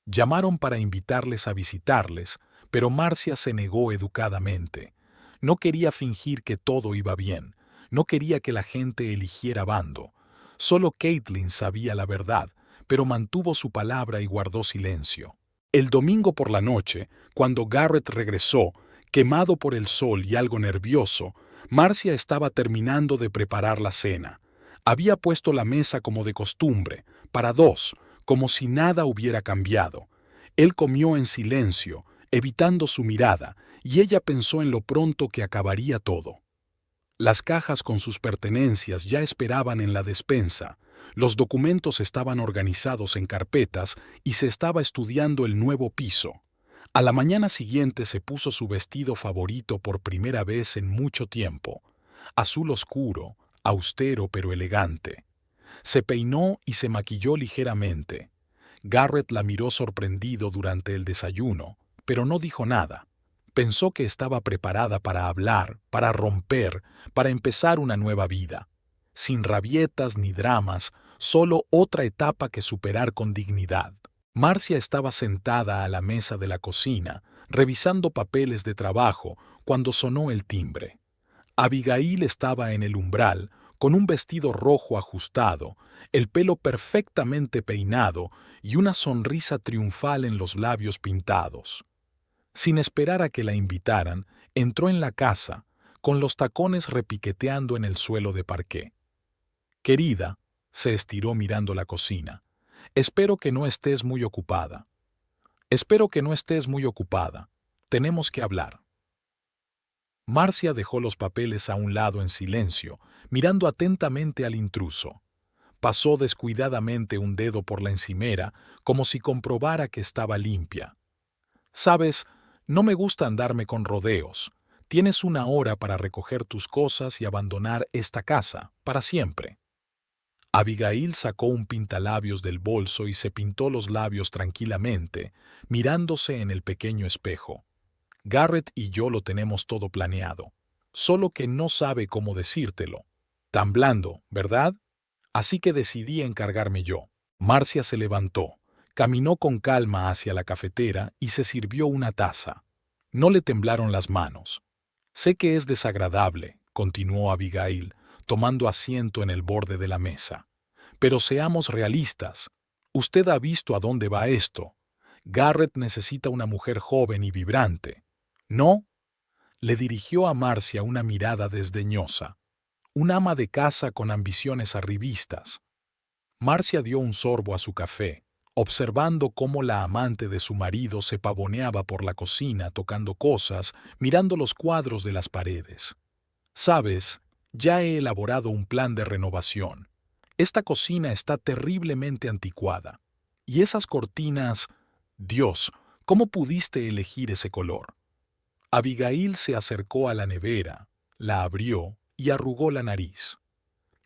Speaker 1: Llamaron para invitarles a visitarles, pero Marcia se negó educadamente. No quería fingir que todo iba bien. No quería que la gente eligiera bando. Solo Caitlin sabía la verdad, pero mantuvo su palabra y guardó silencio. El domingo por la noche, cuando Garrett regresó, quemado por el sol y algo nervioso, Marcia estaba terminando de preparar la cena. Había puesto la mesa como de costumbre, para dos, como si nada hubiera cambiado. Él comió en silencio, evitando su mirada, y ella pensó en lo pronto que acabaría todo. Las cajas con sus pertenencias ya esperaban en la despensa, los documentos estaban organizados en carpetas y se estaba estudiando el nuevo piso. A la mañana siguiente se puso su vestido favorito por primera vez en mucho tiempo, azul oscuro, austero pero elegante. Se peinó y se maquilló ligeramente. Garrett la miró sorprendido durante el desayuno, pero no dijo nada. Pensó que estaba preparada para hablar, para romper, para empezar una nueva vida. Sin rabietas ni dramas, solo otra etapa que superar con dignidad. Marcia estaba sentada a la mesa de la cocina, revisando papeles de trabajo, cuando sonó el timbre. Abigail estaba en el umbral, con un vestido rojo ajustado, el pelo perfectamente peinado y una sonrisa triunfal en los labios pintados. Sin esperar a que la invitaran, entró en la casa, con los tacones repiqueteando en el suelo de parqué. «Querida», se estiró mirando la cocina, «espero que no estés muy ocupada. Espero que no estés muy ocupada. Tenemos que hablar». Marcia dejó los papeles a un lado en silencio, mirando atentamente al intruso. Pasó descuidadamente un dedo por la encimera, como si comprobara que estaba limpia. «Sabes, no me gusta andarme con rodeos. Tienes 1 hora para recoger tus cosas y abandonar esta casa, para siempre». Abigail sacó un pintalabios del bolso y se pintó los labios tranquilamente, mirándose en el pequeño espejo. «Garrett y yo lo tenemos todo planeado, solo que no sabe cómo decírtelo. Tan blando, ¿verdad? Así que decidí encargarme yo». Marcia se levantó, caminó con calma hacia la cafetera y se sirvió una taza. No le temblaron las manos. Sé que es desagradable, continuó Abigail, tomando asiento en el borde de la mesa. Pero seamos realistas. Usted ha visto a dónde va esto. Garrett necesita una mujer joven y vibrante. ¿No? Le dirigió a Marcia una mirada desdeñosa. Un ama de casa con ambiciones arribistas. Marcia dio un sorbo a su café, observando cómo la amante de su marido se pavoneaba por la cocina tocando cosas, mirando los cuadros de las paredes. Sabes, ya he elaborado un plan de renovación. Esta cocina está terriblemente anticuada. Y esas cortinas... Dios, ¿cómo pudiste elegir ese color? Abigail se acercó a la nevera, la abrió y arrugó la nariz.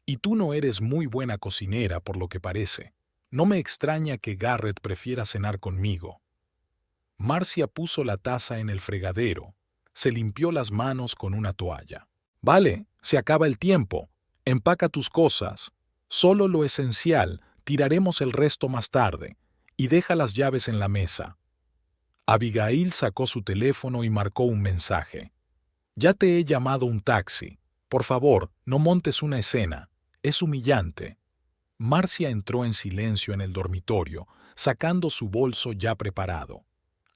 Speaker 1: Y tú no eres muy buena cocinera, por lo que parece. No me extraña que Garrett prefiera cenar conmigo. Marcia puso la taza en el fregadero. Se limpió las manos con una toalla. Vale, se acaba el tiempo. Empaca tus cosas. Solo lo esencial, tiraremos el resto más tarde. Y deja las llaves en la mesa. Abigail sacó su teléfono y marcó un mensaje. Ya te he llamado un taxi. Por favor, no montes una escena. Es humillante. Marcia entró en silencio en el dormitorio, sacando su bolso ya preparado.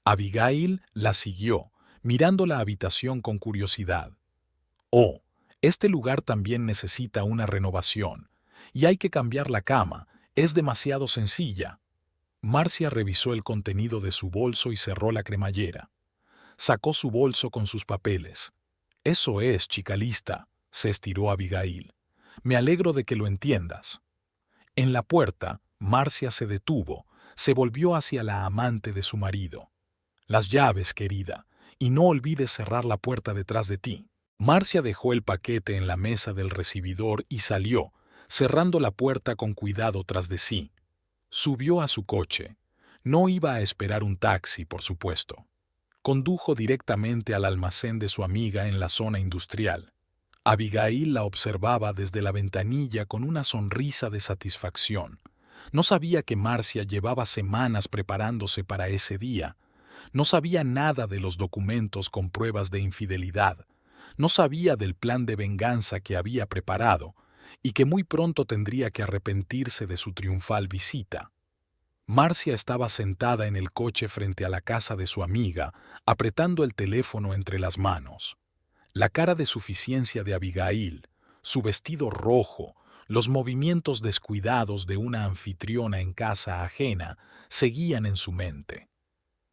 Speaker 1: Abigail la siguió, mirando la habitación con curiosidad. Oh, este lugar también necesita una renovación. Y hay que cambiar la cama, es demasiado sencilla. Marcia revisó el contenido de su bolso y cerró la cremallera. Sacó su bolso con sus papeles. Eso es, chica lista, se estiró Abigail. Me alegro de que lo entiendas. En la puerta, Marcia se detuvo, se volvió hacia la amante de su marido. Las llaves, querida, y no olvides cerrar la puerta detrás de ti. Marcia dejó el paquete en la mesa del recibidor y salió, cerrando la puerta con cuidado tras de sí. Subió a su coche. No iba a esperar un taxi, por supuesto. Condujo directamente al almacén de su amiga en la zona industrial. Abigail la observaba desde la ventanilla con una sonrisa de satisfacción. No sabía que Marcia llevaba semanas preparándose para ese día. No sabía nada de los documentos con pruebas de infidelidad. No sabía del plan de venganza que había preparado y que muy pronto tendría que arrepentirse de su triunfal visita. Marcia estaba sentada en el coche frente a la casa de su amiga, apretando el teléfono entre las manos. La cara de suficiencia de Abigail, su vestido rojo, los movimientos descuidados de una anfitriona en casa ajena seguían en su mente.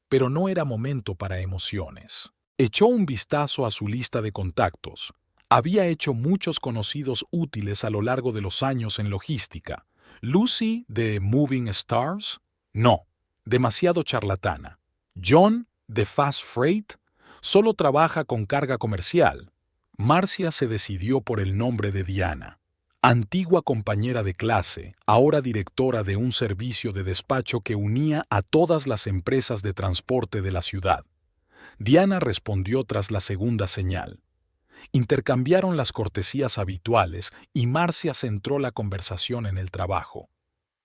Speaker 1: Pero no era momento para emociones. Echó un vistazo a su lista de contactos. Había hecho muchos conocidos útiles a lo largo de los años en logística. Lucy, de Moving Stars, no, demasiado charlatana. John, de Fast Freight, solo trabaja con carga comercial. Marcia se decidió por el nombre de Diana, antigua compañera de clase, ahora directora de un servicio de despacho que unía a todas las empresas de transporte de la ciudad. Diana respondió tras la segunda señal. Intercambiaron las cortesías habituales y Marcia centró la conversación en el trabajo.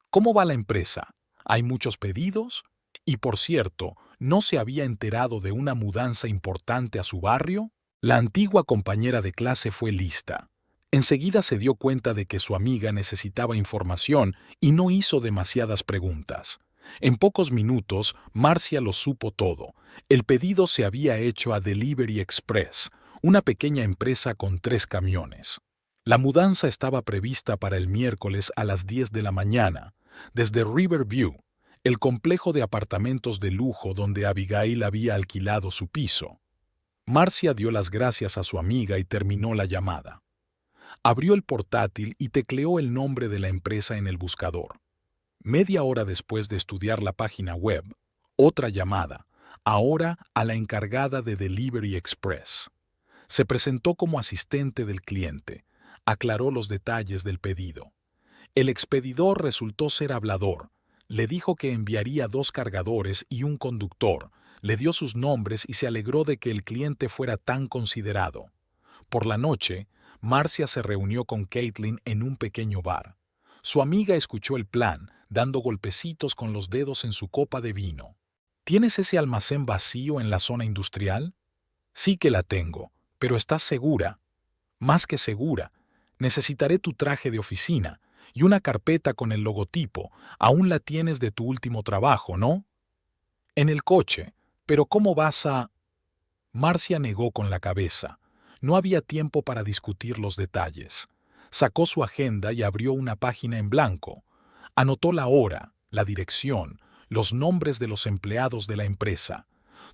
Speaker 1: ¿Cómo va la empresa? ¿Hay muchos pedidos? Y por cierto, ¿no se había enterado de una mudanza importante a su barrio? La antigua compañera de clase fue lista. Enseguida se dio cuenta de que su amiga necesitaba información y no hizo demasiadas preguntas. En pocos minutos, Marcia lo supo todo. El pedido se había hecho a Delivery Express, una pequeña empresa con 3 camiones. La mudanza estaba prevista para el miércoles a las 10 de la mañana, desde Riverview, el complejo de apartamentos de lujo donde Abigail había alquilado su piso. Marcia dio las gracias a su amiga y terminó la llamada. Abrió el portátil y tecleó el nombre de la empresa en el buscador. Media hora después de estudiar la página web, otra llamada, ahora a la encargada de Delivery Express. Se presentó como asistente del cliente, aclaró los detalles del pedido. El expedidor resultó ser hablador, le dijo que enviaría 2 cargadores y un conductor, le dio sus nombres y se alegró de que el cliente fuera tan considerado. Por la noche, Marcia se reunió con Caitlin en un pequeño bar. Su amiga escuchó el plan, dando golpecitos con los dedos en su copa de vino. ¿Tienes ese almacén vacío en la zona industrial? Sí que la tengo, Pero ¿estás segura? Más que segura. Necesitaré tu traje de oficina y una carpeta con el logotipo. Aún la tienes de tu último trabajo, ¿no? En el coche. Pero ¿cómo vas a...? Marcia negó con la cabeza. No había tiempo para discutir los detalles. Sacó su agenda y abrió una página en blanco. Anotó la hora, la dirección, los nombres de los empleados de la empresa.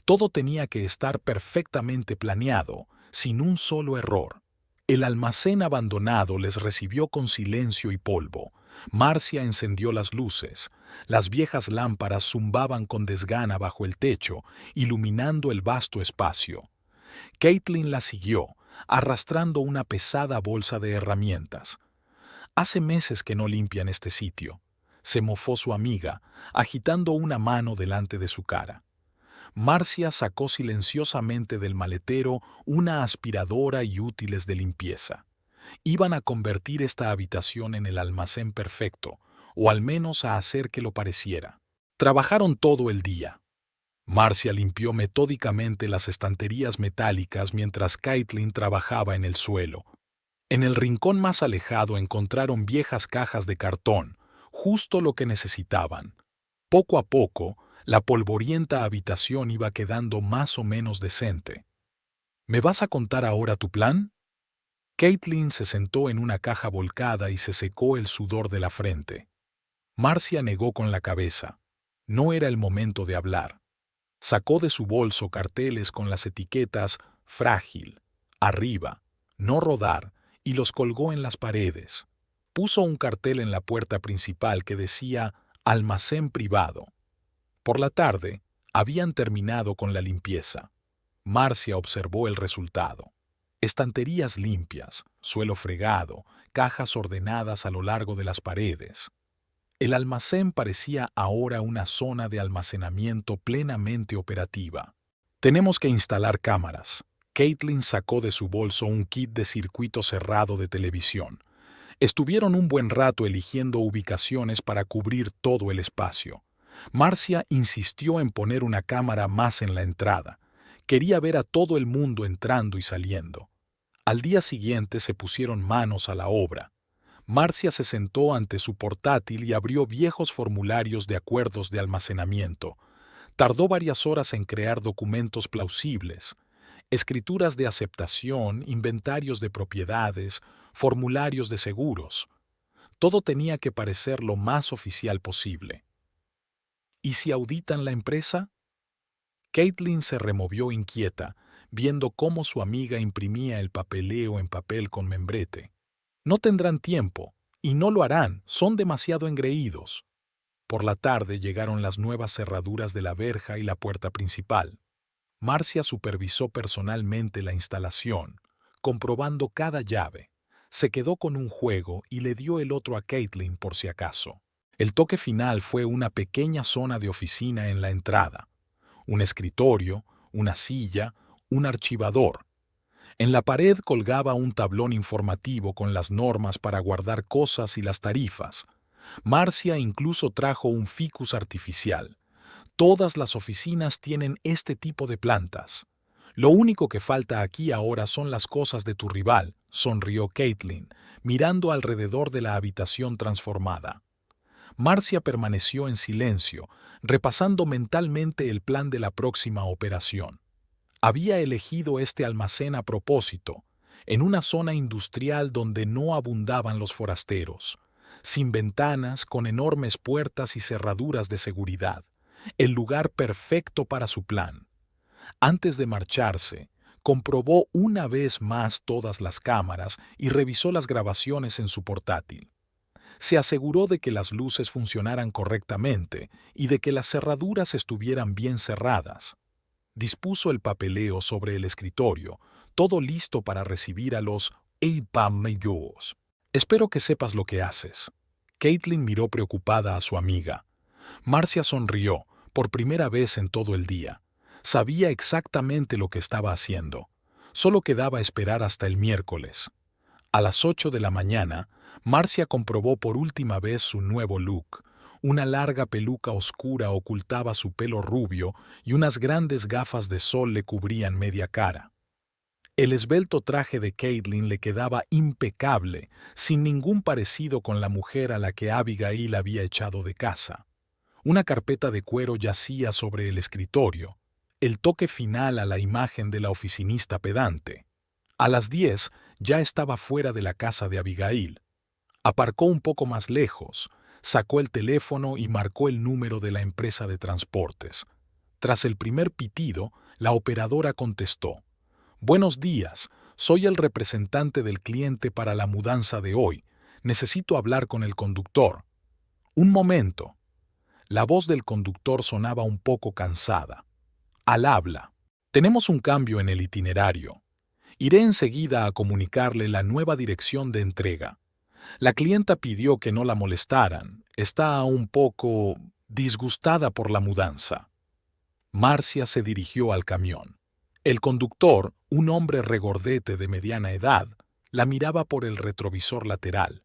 Speaker 1: Todo tenía que estar perfectamente planeado, sin un solo error. El almacén abandonado les recibió con silencio y polvo. Marcia encendió las luces. Las viejas lámparas zumbaban con desgana bajo el techo, iluminando el vasto espacio. Caitlin la siguió, arrastrando una pesada bolsa de herramientas. Hace meses que no limpian este sitio, se mofó su amiga, agitando una mano delante de su cara. Marcia sacó silenciosamente del maletero una aspiradora y útiles de limpieza. Iban a convertir esta habitación en el almacén perfecto, o al menos a hacer que lo pareciera. Trabajaron todo el día. Marcia limpió metódicamente las estanterías metálicas mientras Caitlin trabajaba en el suelo. En el rincón más alejado encontraron viejas cajas de cartón, justo lo que necesitaban. Poco a poco, la polvorienta habitación iba quedando más o menos decente. ¿Me vas a contar ahora tu plan? Caitlin se sentó en una caja volcada y se secó el sudor de la frente. Marcia negó con la cabeza. No era el momento de hablar. Sacó de su bolso carteles con las etiquetas «Frágil», «Arriba», «No rodar» y los colgó en las paredes. Puso un cartel en la puerta principal que decía «Almacén privado». Por la tarde, habían terminado con la limpieza. Marcia observó el resultado. Estanterías limpias, suelo fregado, cajas ordenadas a lo largo de las paredes. El almacén parecía ahora una zona de almacenamiento plenamente operativa. Tenemos que instalar cámaras. Caitlin sacó de su bolso un kit de circuito cerrado de televisión. Estuvieron un buen rato eligiendo ubicaciones para cubrir todo el espacio. Marcia insistió en poner una cámara más en la entrada. Quería ver a todo el mundo entrando y saliendo. Al día siguiente se pusieron manos a la obra. Marcia se sentó ante su portátil y abrió viejos formularios de acuerdos de almacenamiento. Tardó varias horas en crear documentos plausibles, escrituras de aceptación, inventarios de propiedades, formularios de seguros. Todo tenía que parecer lo más oficial posible. ¿Y si auditan la empresa? Caitlin se removió inquieta, viendo cómo su amiga imprimía el papeleo en papel con membrete. No tendrán tiempo, y no lo harán, son demasiado engreídos. Por la tarde llegaron las nuevas cerraduras de la verja y la puerta principal. Marcia supervisó personalmente la instalación, comprobando cada llave. Se quedó con un juego y le dio el otro a Caitlin por si acaso. El toque final fue una pequeña zona de oficina en la entrada. Un escritorio, una silla, un archivador. En la pared colgaba un tablón informativo con las normas para guardar cosas y las tarifas. Marcia incluso trajo un ficus artificial. Todas las oficinas tienen este tipo de plantas. Lo único que falta aquí ahora son las cosas de tu rival, sonrió Caitlin, mirando alrededor de la habitación transformada. Marcia permaneció en silencio, repasando mentalmente el plan de la próxima operación. Había elegido este almacén a propósito, en una zona industrial donde no abundaban los forasteros, sin ventanas, con enormes puertas y cerraduras de seguridad, el lugar perfecto para su plan. Antes de marcharse, comprobó una vez más todas las cámaras y revisó las grabaciones en su portátil. Se aseguró de que las luces funcionaran correctamente y de que las cerraduras estuvieran bien cerradas. Dispuso el papeleo sobre el escritorio, todo listo para recibir a los amigos. Espero que sepas lo que haces. Caitlin miró preocupada a su amiga. Marcia sonrió, por primera vez en todo el día. Sabía exactamente lo que estaba haciendo. Solo quedaba esperar hasta el miércoles. A las 8 de la mañana, Marcia comprobó por última vez su nuevo look. Una larga peluca oscura ocultaba su pelo rubio y unas grandes gafas de sol le cubrían media cara. El esbelto traje de Caitlin le quedaba impecable, sin ningún parecido con la mujer a la que Abigail había echado de casa. Una carpeta de cuero yacía sobre el escritorio, el toque final a la imagen de la oficinista pedante. A las 10 ya estaba fuera de la casa de Abigail. Aparcó un poco más lejos, sacó el teléfono y marcó el número de la empresa de transportes. Tras el primer pitido, la operadora contestó: «Buenos días, soy el representante del cliente para la mudanza de hoy. Necesito hablar con el conductor». «Un momento». La voz del conductor sonaba un poco cansada. «Al habla. Tenemos un cambio en el itinerario. Iré enseguida a comunicarle la nueva dirección de entrega. La clienta pidió que no la molestaran. Está un poco disgustada por la mudanza». Marcia se dirigió al camión. El conductor, un hombre regordete de mediana edad, la miraba por el retrovisor lateral.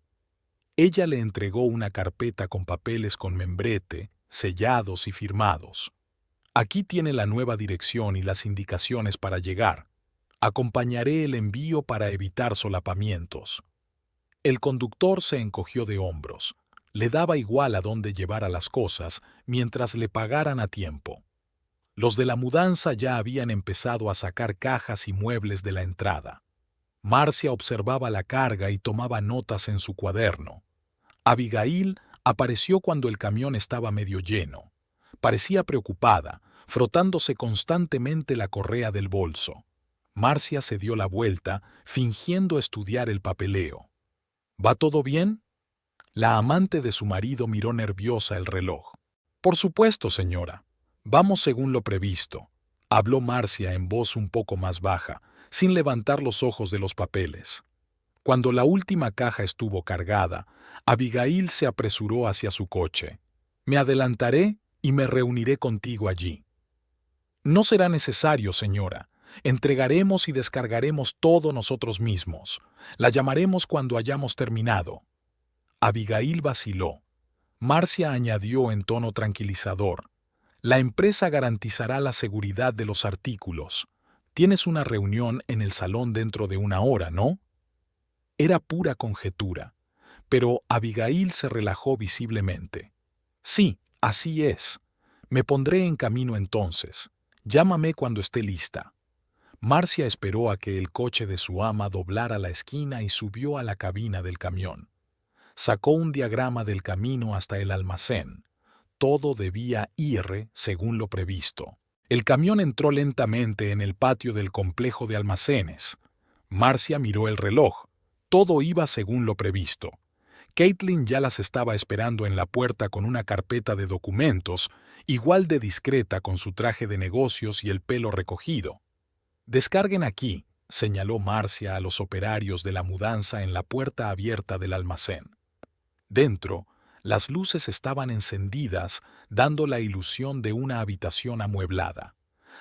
Speaker 1: Ella le entregó una carpeta con papeles con membrete, sellados y firmados. «Aquí tiene la nueva dirección y las indicaciones para llegar. Acompañaré el envío para evitar solapamientos». El conductor se encogió de hombros. Le daba igual a dónde llevara las cosas mientras le pagaran a tiempo. Los de la mudanza ya habían empezado a sacar cajas y muebles de la entrada. Marcia observaba la carga y tomaba notas en su cuaderno. Abigail apareció cuando el camión estaba medio lleno. Parecía preocupada, frotándose constantemente la correa del bolso. Marcia se dio la vuelta, fingiendo estudiar el papeleo. «¿Va todo bien?». La amante de su marido miró nerviosa el reloj. «Por supuesto, señora. Vamos según lo previsto», habló Marcia en voz un poco más baja, sin levantar los ojos de los papeles. Cuando la última caja estuvo cargada, Abigail se apresuró hacia su coche. «Me adelantaré y me reuniré contigo allí». «No será necesario, señora. Entregaremos y descargaremos todo nosotros mismos. La llamaremos cuando hayamos terminado». Abigail vaciló. Marcia añadió en tono tranquilizador: «La empresa garantizará la seguridad de los artículos. Tienes una reunión en el salón dentro de una hora, ¿no?». Era pura conjetura, pero Abigail se relajó visiblemente. «Sí, así es. Me pondré en camino entonces. Llámame cuando esté lista». Marcia esperó a que el coche de su ama doblara la esquina y subió a la cabina del camión. Sacó un diagrama del camino hasta el almacén. Todo debía ir según lo previsto. El camión entró lentamente en el patio del complejo de almacenes. Marcia miró el reloj. Todo iba según lo previsto. Caitlin ya las estaba esperando en la puerta con una carpeta de documentos, igual de discreta con su traje de negocios y el pelo recogido. «Descarguen aquí», señaló Marcia a los operarios de la mudanza en la puerta abierta del almacén. Dentro, las luces estaban encendidas, dando la ilusión de una habitación amueblada.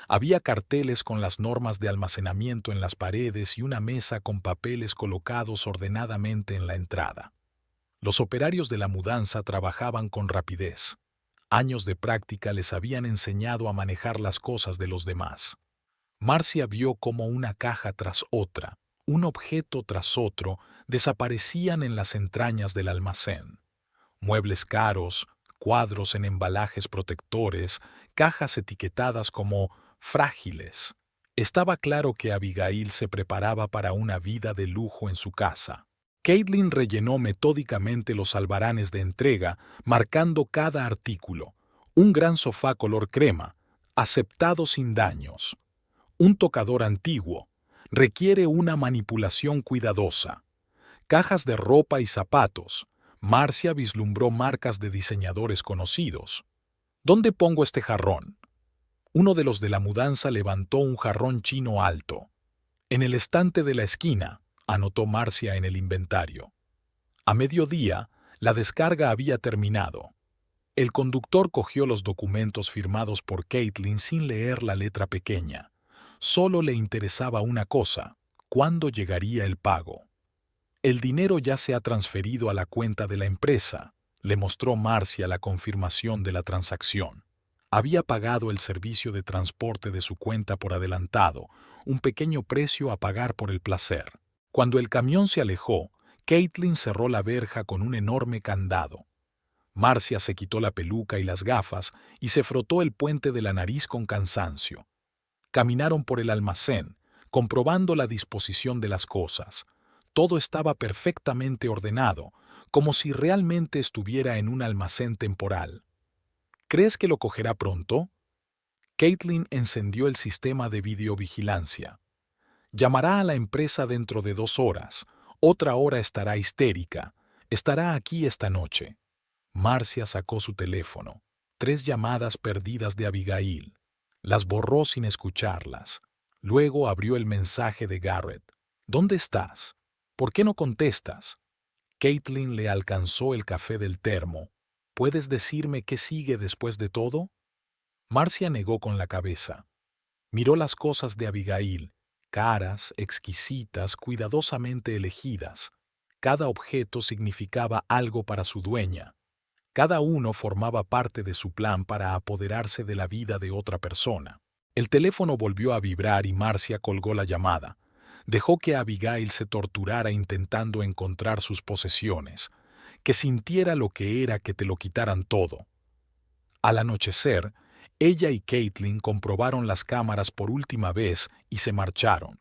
Speaker 1: Había carteles con las normas de almacenamiento en las paredes y una mesa con papeles colocados ordenadamente en la entrada. Los operarios de la mudanza trabajaban con rapidez. Años de práctica les habían enseñado a manejar las cosas de los demás. Marcia vio cómo una caja tras otra, un objeto tras otro, desaparecían en las entrañas del almacén. Muebles caros, cuadros en embalajes protectores, cajas etiquetadas como frágiles. Estaba claro que Abigail se preparaba para una vida de lujo en su casa. Caitlin rellenó metódicamente los albaranes de entrega, marcando cada artículo. Un gran sofá color crema, aceptado sin daños. Un tocador antiguo, requiere una manipulación cuidadosa. Cajas de ropa y zapatos. Marcia vislumbró marcas de diseñadores conocidos. ¿Dónde pongo este jarrón? Uno de los de la mudanza levantó un jarrón chino alto. En el estante de la esquina, anotó Marcia en el inventario. A mediodía, la descarga había terminado. El conductor cogió los documentos firmados por Caitlin sin leer la letra pequeña. Solo le interesaba una cosa: ¿cuándo llegaría el pago? «El dinero ya se ha transferido a la cuenta de la empresa», le mostró Marcia la confirmación de la transacción. Había pagado el servicio de transporte de su cuenta por adelantado, un pequeño precio a pagar por el placer. Cuando el camión se alejó, Caitlin cerró la verja con un enorme candado. Marcia se quitó la peluca y las gafas y se frotó el puente de la nariz con cansancio. Caminaron por el almacén, comprobando la disposición de las cosas. Todo estaba perfectamente ordenado, como si realmente estuviera en un almacén temporal. ¿Crees que lo cogerá pronto? Caitlin encendió el sistema de videovigilancia. Llamará a la empresa dentro de 2 horas. Otra hora estará histérica. Estará aquí esta noche. Marcia sacó su teléfono. 3 llamadas perdidas de Abigail. Las borró sin escucharlas. Luego abrió el mensaje de Garrett. ¿Dónde estás? ¿Por qué no contestas? Caitlin le alcanzó el café del termo. ¿Puedes decirme qué sigue después de todo? Marcia negó con la cabeza. Miró las cosas de Abigail, caras, exquisitas, cuidadosamente elegidas. Cada objeto significaba algo para su dueña. Cada uno formaba parte de su plan para apoderarse de la vida de otra persona. El teléfono volvió a vibrar y Marcia colgó la llamada. Dejó que Abigail se torturara intentando encontrar sus posesiones, que sintiera lo que era que te lo quitaran todo. Al anochecer, ella y Caitlin comprobaron las cámaras por última vez y se marcharon.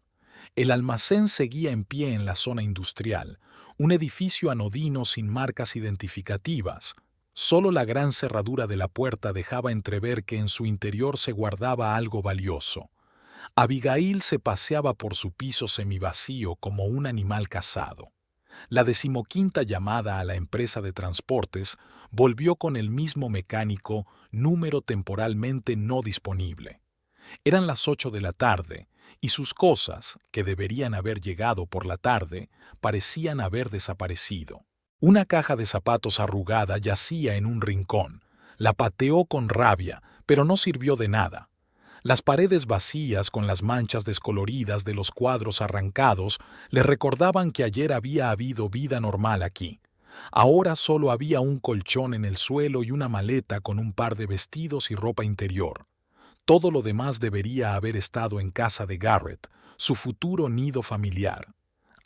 Speaker 1: El almacén seguía en pie en la zona industrial, un edificio anodino sin marcas identificativas. Solo la gran cerradura de la puerta dejaba entrever que en su interior se guardaba algo valioso. Abigail se paseaba por su piso semivacío como un animal cazado. La 15ª llamada a la empresa de transportes volvió con el mismo mecánico, número temporalmente no disponible. Eran las 8 de la tarde, y sus cosas, que deberían haber llegado por la tarde, parecían haber desaparecido. Una caja de zapatos arrugada yacía en un rincón. La pateó con rabia, pero no sirvió de nada. Las paredes vacías con las manchas descoloridas de los cuadros arrancados le recordaban que ayer había habido vida normal aquí. Ahora solo había un colchón en el suelo y una maleta con un par de vestidos y ropa interior. Todo lo demás debería haber estado en casa de Garrett, su futuro nido familiar.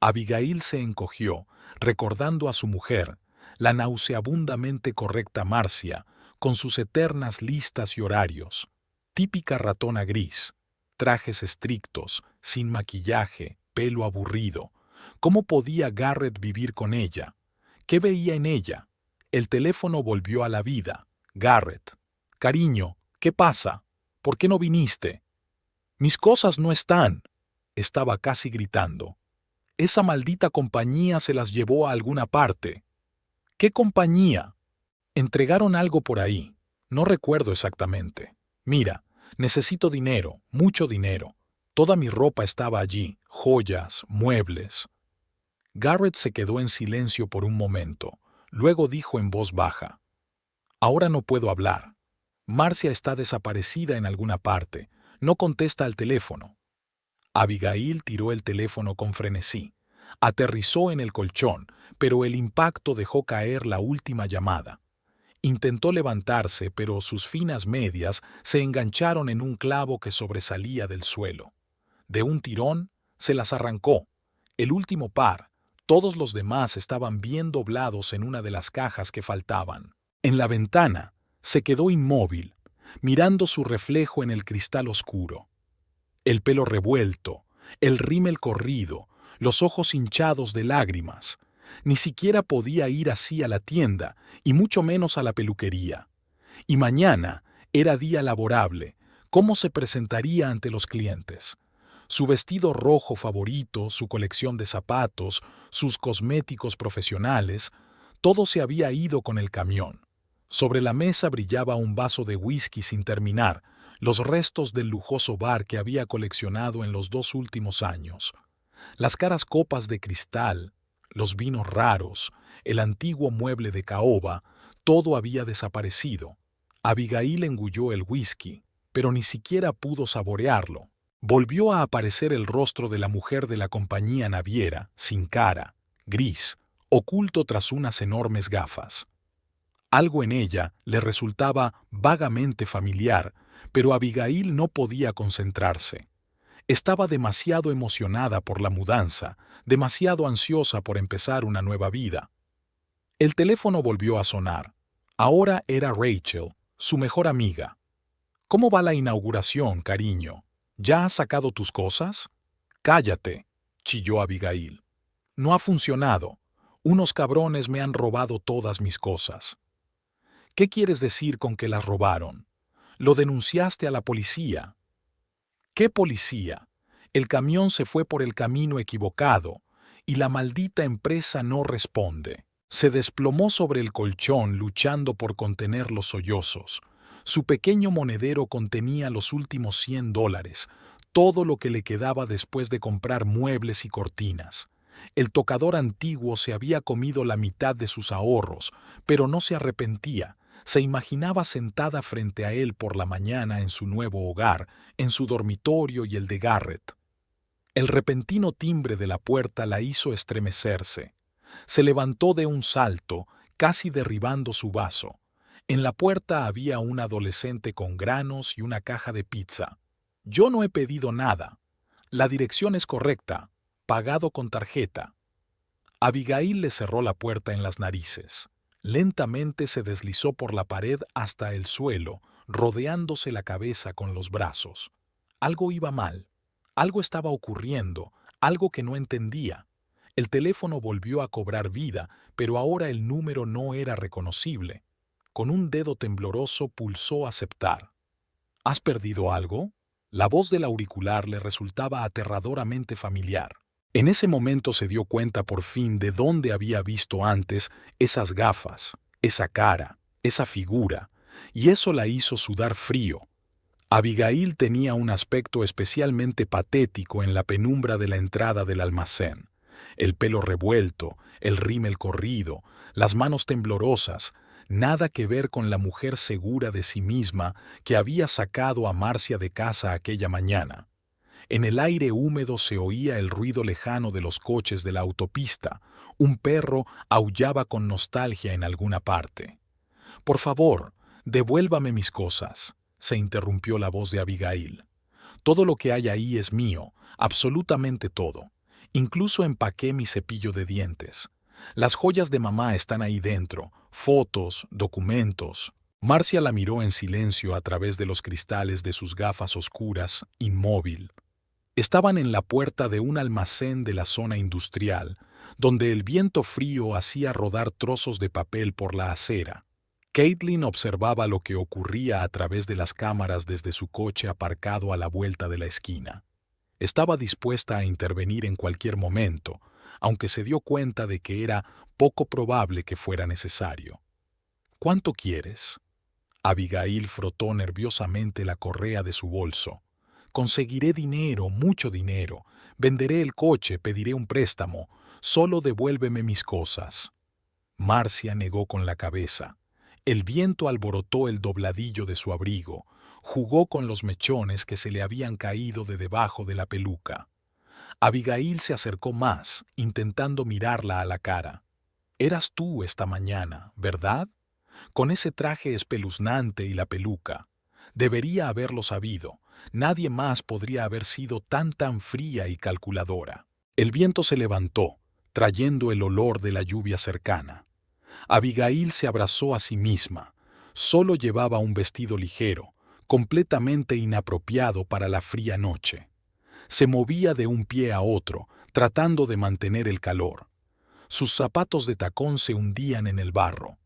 Speaker 1: Abigail se encogió, recordando a su mujer, la nauseabundamente correcta Marcia, con sus eternas listas y horarios. Típica ratona gris, trajes estrictos, sin maquillaje, pelo aburrido. ¿Cómo podía Garrett vivir con ella? ¿Qué veía en ella? El teléfono volvió a la vida. Garrett. Cariño, ¿qué pasa? ¿Por qué no viniste? Mis cosas no están. Estaba casi gritando. Esa maldita compañía se las llevó a alguna parte. ¿Qué compañía? Entregaron algo por ahí. No recuerdo exactamente. Mira, necesito dinero, mucho dinero. Toda mi ropa estaba allí, joyas, muebles. Garrett se quedó en silencio por un momento. Luego dijo en voz baja. Ahora no puedo hablar. Marcia está desaparecida en alguna parte. No contesta al teléfono. Abigail tiró el teléfono con frenesí. Aterrizó en el colchón, pero el impacto dejó caer la última llamada. Intentó levantarse, pero sus finas medias se engancharon en un clavo que sobresalía del suelo. De un tirón, se las arrancó. El último par, todos los demás estaban bien doblados en una de las cajas que faltaban. En la ventana, se quedó inmóvil, mirando su reflejo en el cristal oscuro. El pelo revuelto, el rímel corrido, los ojos hinchados de lágrimas. Ni siquiera podía ir así a la tienda, y mucho menos a la peluquería. Y mañana era día laborable. ¿Cómo se presentaría ante los clientes? Su vestido rojo favorito, su colección de zapatos, sus cosméticos profesionales, todo se había ido con el camión. Sobre la mesa brillaba un vaso de whisky sin terminar, los restos del lujoso bar que había coleccionado en los 2 últimos años. Las caras copas de cristal, los vinos raros, el antiguo mueble de caoba, todo había desaparecido. Abigail engulló el whisky, pero ni siquiera pudo saborearlo. Volvió a aparecer el rostro de la mujer de la compañía naviera, sin cara, gris, oculto tras unas enormes gafas. Algo en ella le resultaba vagamente familiar, pero Abigail no podía concentrarse. Estaba demasiado emocionada por la mudanza, demasiado ansiosa por empezar una nueva vida. El teléfono volvió a sonar. Ahora era Rachel, su mejor amiga. ¿Cómo va la inauguración, cariño? ¿Ya has sacado tus cosas? Cállate, chilló Abigail. No ha funcionado. Unos cabrones me han robado todas mis cosas. ¿Qué quieres decir con que las robaron? Lo denunciaste a la policía. ¿Qué policía? El camión se fue por el camino equivocado y la maldita empresa no responde. Se desplomó sobre el colchón luchando por contener los sollozos. Su pequeño monedero contenía los últimos $100, todo lo que le quedaba después de comprar muebles y cortinas. El tocador antiguo se había comido la mitad de sus ahorros, pero no se arrepentía. Se imaginaba sentada frente a él por la mañana en su nuevo hogar, en su dormitorio y el de Garrett. El repentino timbre de la puerta la hizo estremecerse. Se levantó de un salto, casi derribando su vaso. En la puerta había un adolescente con granos y una caja de pizza. Yo no he pedido nada. La dirección es correcta. Pagado con tarjeta. Abigail le cerró la puerta en las narices. Lentamente se deslizó por la pared hasta el suelo, rodeándose la cabeza con los brazos. Algo iba mal. Algo estaba ocurriendo, algo que no entendía. El teléfono volvió a cobrar vida, pero ahora el número no era reconocible. Con un dedo tembloroso pulsó aceptar. ¿Has perdido algo? La voz del auricular le resultaba aterradoramente familiar. En ese momento se dio cuenta por fin de dónde había visto antes esas gafas, esa cara, esa figura, y eso la hizo sudar frío. Abigail tenía un aspecto especialmente patético en la penumbra de la entrada del almacén. El pelo revuelto, el rímel corrido, las manos temblorosas, nada que ver con la mujer segura de sí misma que había sacado a Marcia de casa aquella mañana. En el aire húmedo se oía el ruido lejano de los coches de la autopista. Un perro aullaba con nostalgia en alguna parte. «Por favor, devuélvame mis cosas», se interrumpió la voz de Abigail. «Todo lo que hay ahí es mío, absolutamente todo. Incluso empaqué mi cepillo de dientes. Las joyas de mamá están ahí dentro, fotos, documentos». Marcia la miró en silencio a través de los cristales de sus gafas oscuras, inmóvil. Estaban en la puerta de un almacén de la zona industrial, donde el viento frío hacía rodar trozos de papel por la acera. Caitlin observaba lo que ocurría a través de las cámaras desde su coche aparcado a la vuelta de la esquina. Estaba dispuesta a intervenir en cualquier momento, aunque se dio cuenta de que era poco probable que fuera necesario. «¿Cuánto quieres?» Abigail frotó nerviosamente la correa de su bolso. «Conseguiré dinero, mucho dinero. Venderé el coche, pediré un préstamo. Solo devuélveme mis cosas». Marcia negó con la cabeza. El viento alborotó el dobladillo de su abrigo, jugó con los mechones que se le habían caído de debajo de la peluca. Abigail se acercó más, intentando mirarla a la cara. «Eras tú esta mañana, ¿verdad? Con ese traje espeluznante y la peluca. Debería haberlo sabido. Nadie más podría haber sido tan fría y calculadora». El viento se levantó, trayendo el olor de la lluvia cercana. Abigail se abrazó a sí misma. Solo llevaba un vestido ligero, completamente inapropiado para la fría noche. Se movía de un pie a otro, tratando de mantener el calor. Sus zapatos de tacón se hundían en el barro.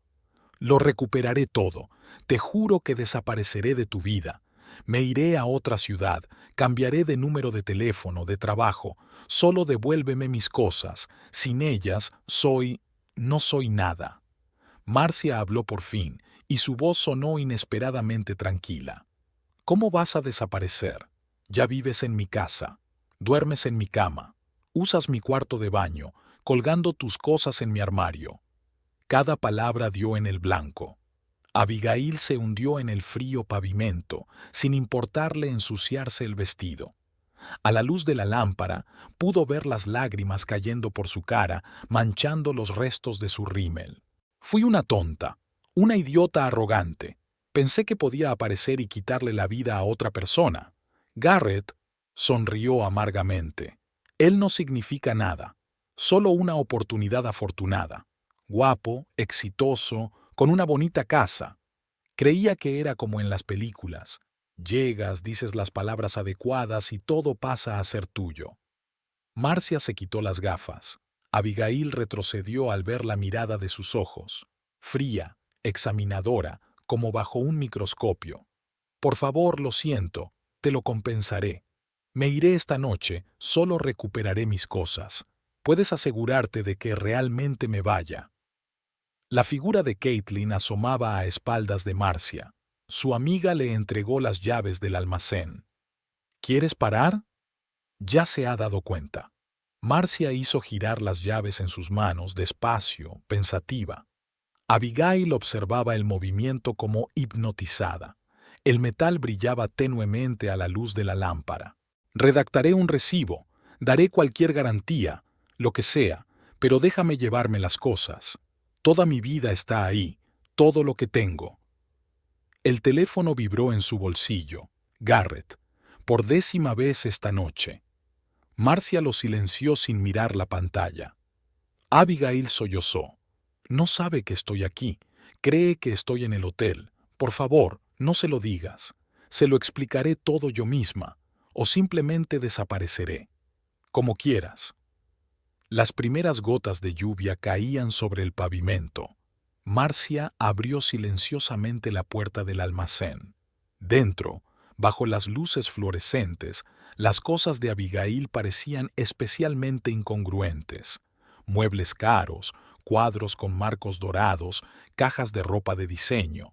Speaker 1: «Lo recuperaré todo. Te juro que desapareceré de tu vida. Me iré a otra ciudad, cambiaré de número de teléfono, de trabajo. Solo devuélveme mis cosas. Sin ellas, no soy nada». Marcia habló por fin, y su voz sonó inesperadamente tranquila. «¿Cómo vas a desaparecer? Ya vives en mi casa, duermes en mi cama, usas mi cuarto de baño, colgando tus cosas en mi armario». Cada palabra dio en el blanco. Abigail se hundió en el frío pavimento, sin importarle ensuciarse el vestido. A la luz de la lámpara, pudo ver las lágrimas cayendo por su cara, manchando los restos de su rímel. «Fui una tonta. Una idiota arrogante. Pensé que podía aparecer y quitarle la vida a otra persona. Garrett sonrió amargamente. Él no significa nada, solo una oportunidad afortunada. Guapo, exitoso, con una bonita casa. Creía que era como en las películas. Llegas, dices las palabras adecuadas y todo pasa a ser tuyo. Marcia se quitó las gafas. Abigail retrocedió al ver la mirada de sus ojos, fría, examinadora, como bajo un microscopio. Por favor, lo siento, te lo compensaré. Me iré esta noche, solo recuperaré mis cosas. Puedes asegurarte de que realmente me vaya. La figura de Caitlin asomaba a espaldas de Marcia. Su amiga le entregó las llaves del almacén. ¿Quieres parar? Ya se ha dado cuenta. Marcia hizo girar las llaves en sus manos, despacio, pensativa. Abigail observaba el movimiento como hipnotizada. El metal brillaba tenuemente a la luz de la lámpara. Redactaré un recibo, daré cualquier garantía, lo que sea, pero déjame llevarme las cosas. Toda mi vida está ahí, todo lo que tengo. El teléfono vibró en su bolsillo. Garrett, por 10ª vez esta noche. Marcia lo silenció sin mirar la pantalla. Abigail sollozó. No sabe que estoy aquí. Cree que estoy en el hotel. Por favor, no se lo digas. Se lo explicaré todo yo misma. O simplemente desapareceré. Como quieras. Las primeras gotas de lluvia caían sobre el pavimento. Marcia abrió silenciosamente la puerta del almacén. Dentro, bajo las luces fluorescentes, las cosas de Abigail parecían especialmente incongruentes. Muebles caros, cuadros con marcos dorados, cajas de ropa de diseño.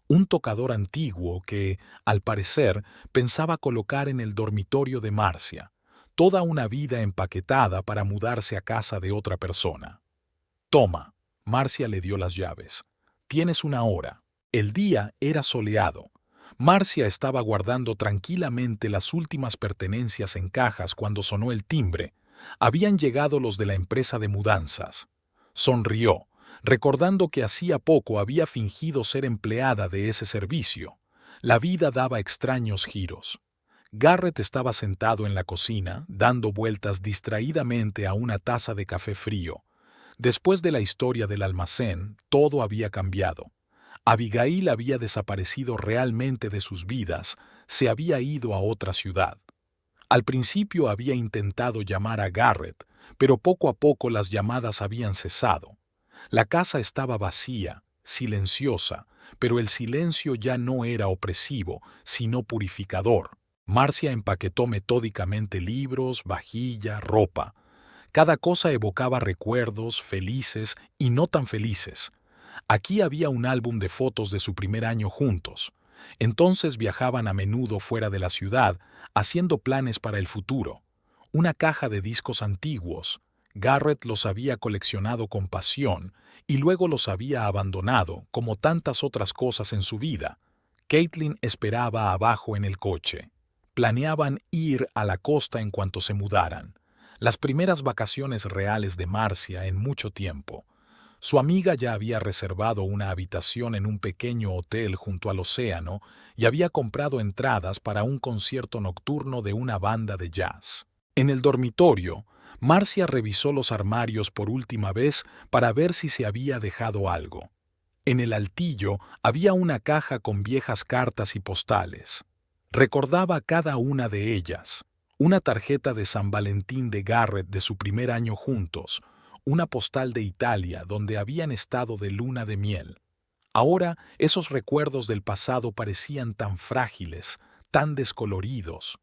Speaker 1: Un tocador antiguo que, al parecer, pensaba colocar en el dormitorio de Marcia. Toda una vida empaquetada para mudarse a casa de otra persona. Toma, Marcia le dio las llaves. Tienes una hora. El día era soleado. Marcia estaba guardando tranquilamente las últimas pertenencias en cajas cuando sonó el timbre. Habían llegado los de la empresa de mudanzas. Sonrió, recordando que hacía poco había fingido ser empleada de ese servicio. La vida daba extraños giros. Garrett estaba sentado en la cocina, dando vueltas distraídamente a una taza de café frío. Después de la historia del almacén, todo había cambiado. Abigail había desaparecido realmente de sus vidas, se había ido a otra ciudad. Al principio había intentado llamar a Garrett, pero poco a poco las llamadas habían cesado. La casa estaba vacía, silenciosa, pero el silencio ya no era opresivo, sino purificador. Marcia empaquetó metódicamente libros, vajilla, ropa. Cada cosa evocaba recuerdos felices y no tan felices. Aquí había un álbum de fotos de su primer año juntos. Entonces viajaban a menudo fuera de la ciudad, haciendo planes para el futuro. Una caja de discos antiguos. Garrett los había coleccionado con pasión y luego los había abandonado, como tantas otras cosas en su vida. Caitlin esperaba abajo en el coche. Planeaban ir a la costa en cuanto se mudaran. Las primeras vacaciones reales de Marcia en mucho tiempo. Su amiga ya había reservado una habitación en un pequeño hotel junto al océano y había comprado entradas para un concierto nocturno de una banda de jazz. En el dormitorio, Marcia revisó los armarios por última vez para ver si se había dejado algo. En el altillo había una caja con viejas cartas y postales. Recordaba cada una de ellas. Una tarjeta de San Valentín de Garrett de su primer año juntos, una postal de Italia donde habían estado de luna de miel. Ahora esos recuerdos del pasado parecían tan frágiles, tan descoloridos.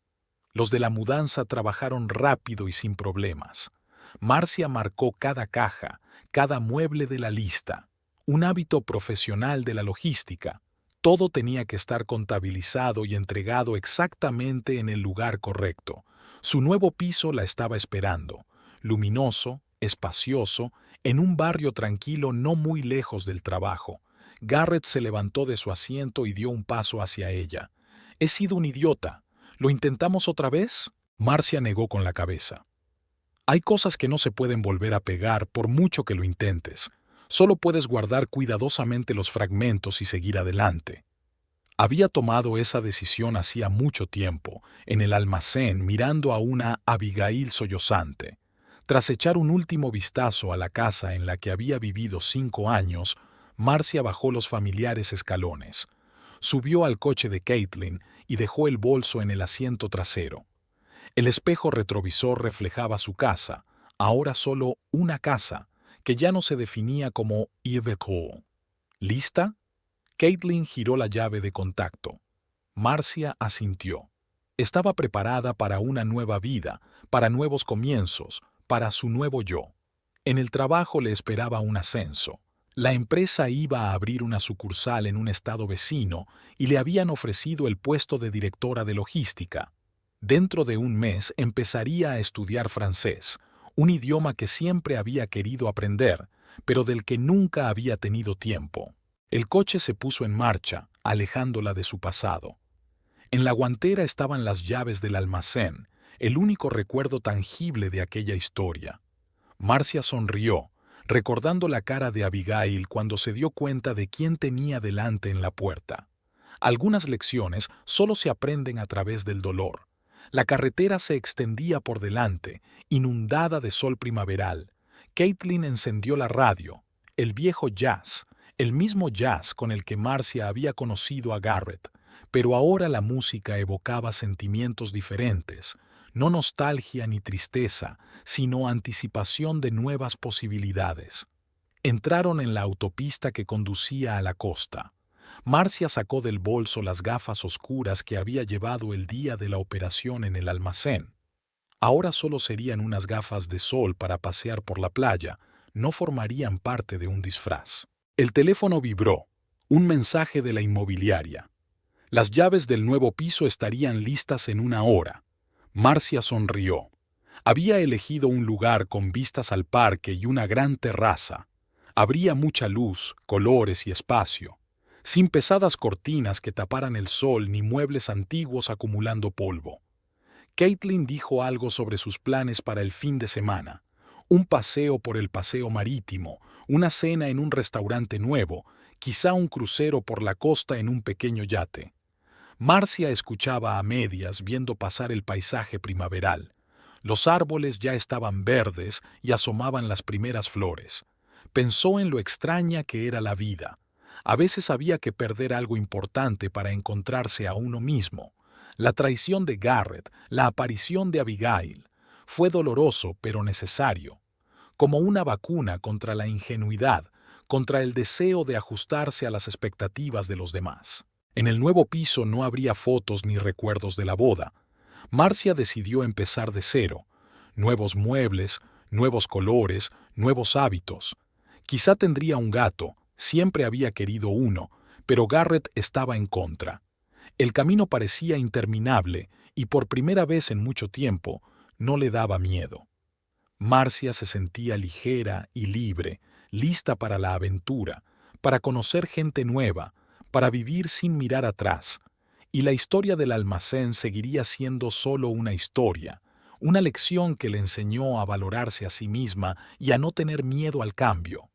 Speaker 1: Los de la mudanza trabajaron rápido y sin problemas. Marcia marcó cada caja, cada mueble de la lista. Un hábito profesional de la logística. Todo tenía que estar contabilizado y entregado exactamente en el lugar correcto. Su nuevo piso la estaba esperando, luminoso, espacioso, en un barrio tranquilo no muy lejos del trabajo. Garrett se levantó de su asiento y dio un paso hacia ella. «He sido un idiota. ¿Lo intentamos otra vez?» Marcia negó con la cabeza. «Hay cosas que no se pueden volver a pegar por mucho que lo intentes. Solo puedes guardar cuidadosamente los fragmentos y seguir adelante. Había tomado esa decisión hacía mucho tiempo, en el almacén mirando a una Abigail sollozante. Tras echar un último vistazo a la casa en la que había vivido 5 años, Marcia bajó los familiares escalones. Subió al coche de Caitlin y dejó el bolso en el asiento trasero. El espejo retrovisor reflejaba su casa, ahora solo una casa, que ya no se definía como Iveco. ¿Lista? Caitlin giró la llave de contacto. Marcia asintió. Estaba preparada para una nueva vida, para nuevos comienzos, para su nuevo yo. En el trabajo le esperaba un ascenso. La empresa iba a abrir una sucursal en un estado vecino y le habían ofrecido el puesto de directora de logística. Dentro de un mes empezaría a estudiar francés, un idioma que siempre había querido aprender, pero del que nunca había tenido tiempo. El coche se puso en marcha, alejándola de su pasado. En la guantera estaban las llaves del almacén, el único recuerdo tangible de aquella historia. Marcia sonrió, recordando la cara de Abigail cuando se dio cuenta de quién tenía delante en la puerta. Algunas lecciones solo se aprenden a través del dolor. La carretera se extendía por delante, inundada de sol primaveral. Caitlin encendió la radio, el viejo jazz, el mismo jazz con el que Marcia había conocido a Garrett, pero ahora la música evocaba sentimientos diferentes, no nostalgia ni tristeza, sino anticipación de nuevas posibilidades. Entraron en la autopista que conducía a la costa. Marcia sacó del bolso las gafas oscuras que había llevado el día de la operación en el almacén. Ahora solo serían unas gafas de sol para pasear por la playa, no formarían parte de un disfraz. El teléfono vibró, un mensaje de la inmobiliaria. Las llaves del nuevo piso estarían listas en 1 hora. Marcia sonrió. Había elegido un lugar con vistas al parque y una gran terraza. Habría mucha luz, colores y espacio, sin pesadas cortinas que taparan el sol ni muebles antiguos acumulando polvo. Caitlin dijo algo sobre sus planes para el fin de semana. Un paseo por el paseo marítimo, una cena en un restaurante nuevo, quizá un crucero por la costa en un pequeño yate. Marcia escuchaba a medias viendo pasar el paisaje primaveral. Los árboles ya estaban verdes y asomaban las primeras flores. Pensó en lo extraña que era la vida. A veces había que perder algo importante para encontrarse a uno mismo. La traición de Garrett, la aparición de Abigail. Fue doloroso pero necesario. Como una vacuna contra la ingenuidad, contra el deseo de ajustarse a las expectativas de los demás. En el nuevo piso no habría fotos ni recuerdos de la boda. Marcia decidió empezar de cero. Nuevos muebles, nuevos colores, nuevos hábitos. Quizá tendría un gato, siempre había querido uno, pero Garrett estaba en contra. El camino parecía interminable y por primera vez en mucho tiempo no le daba miedo. Marcia se sentía ligera y libre, lista para la aventura, para conocer gente nueva, para vivir sin mirar atrás, y la historia del almacén seguiría siendo solo una historia, una lección que le enseñó a valorarse a sí misma y a no tener miedo al cambio.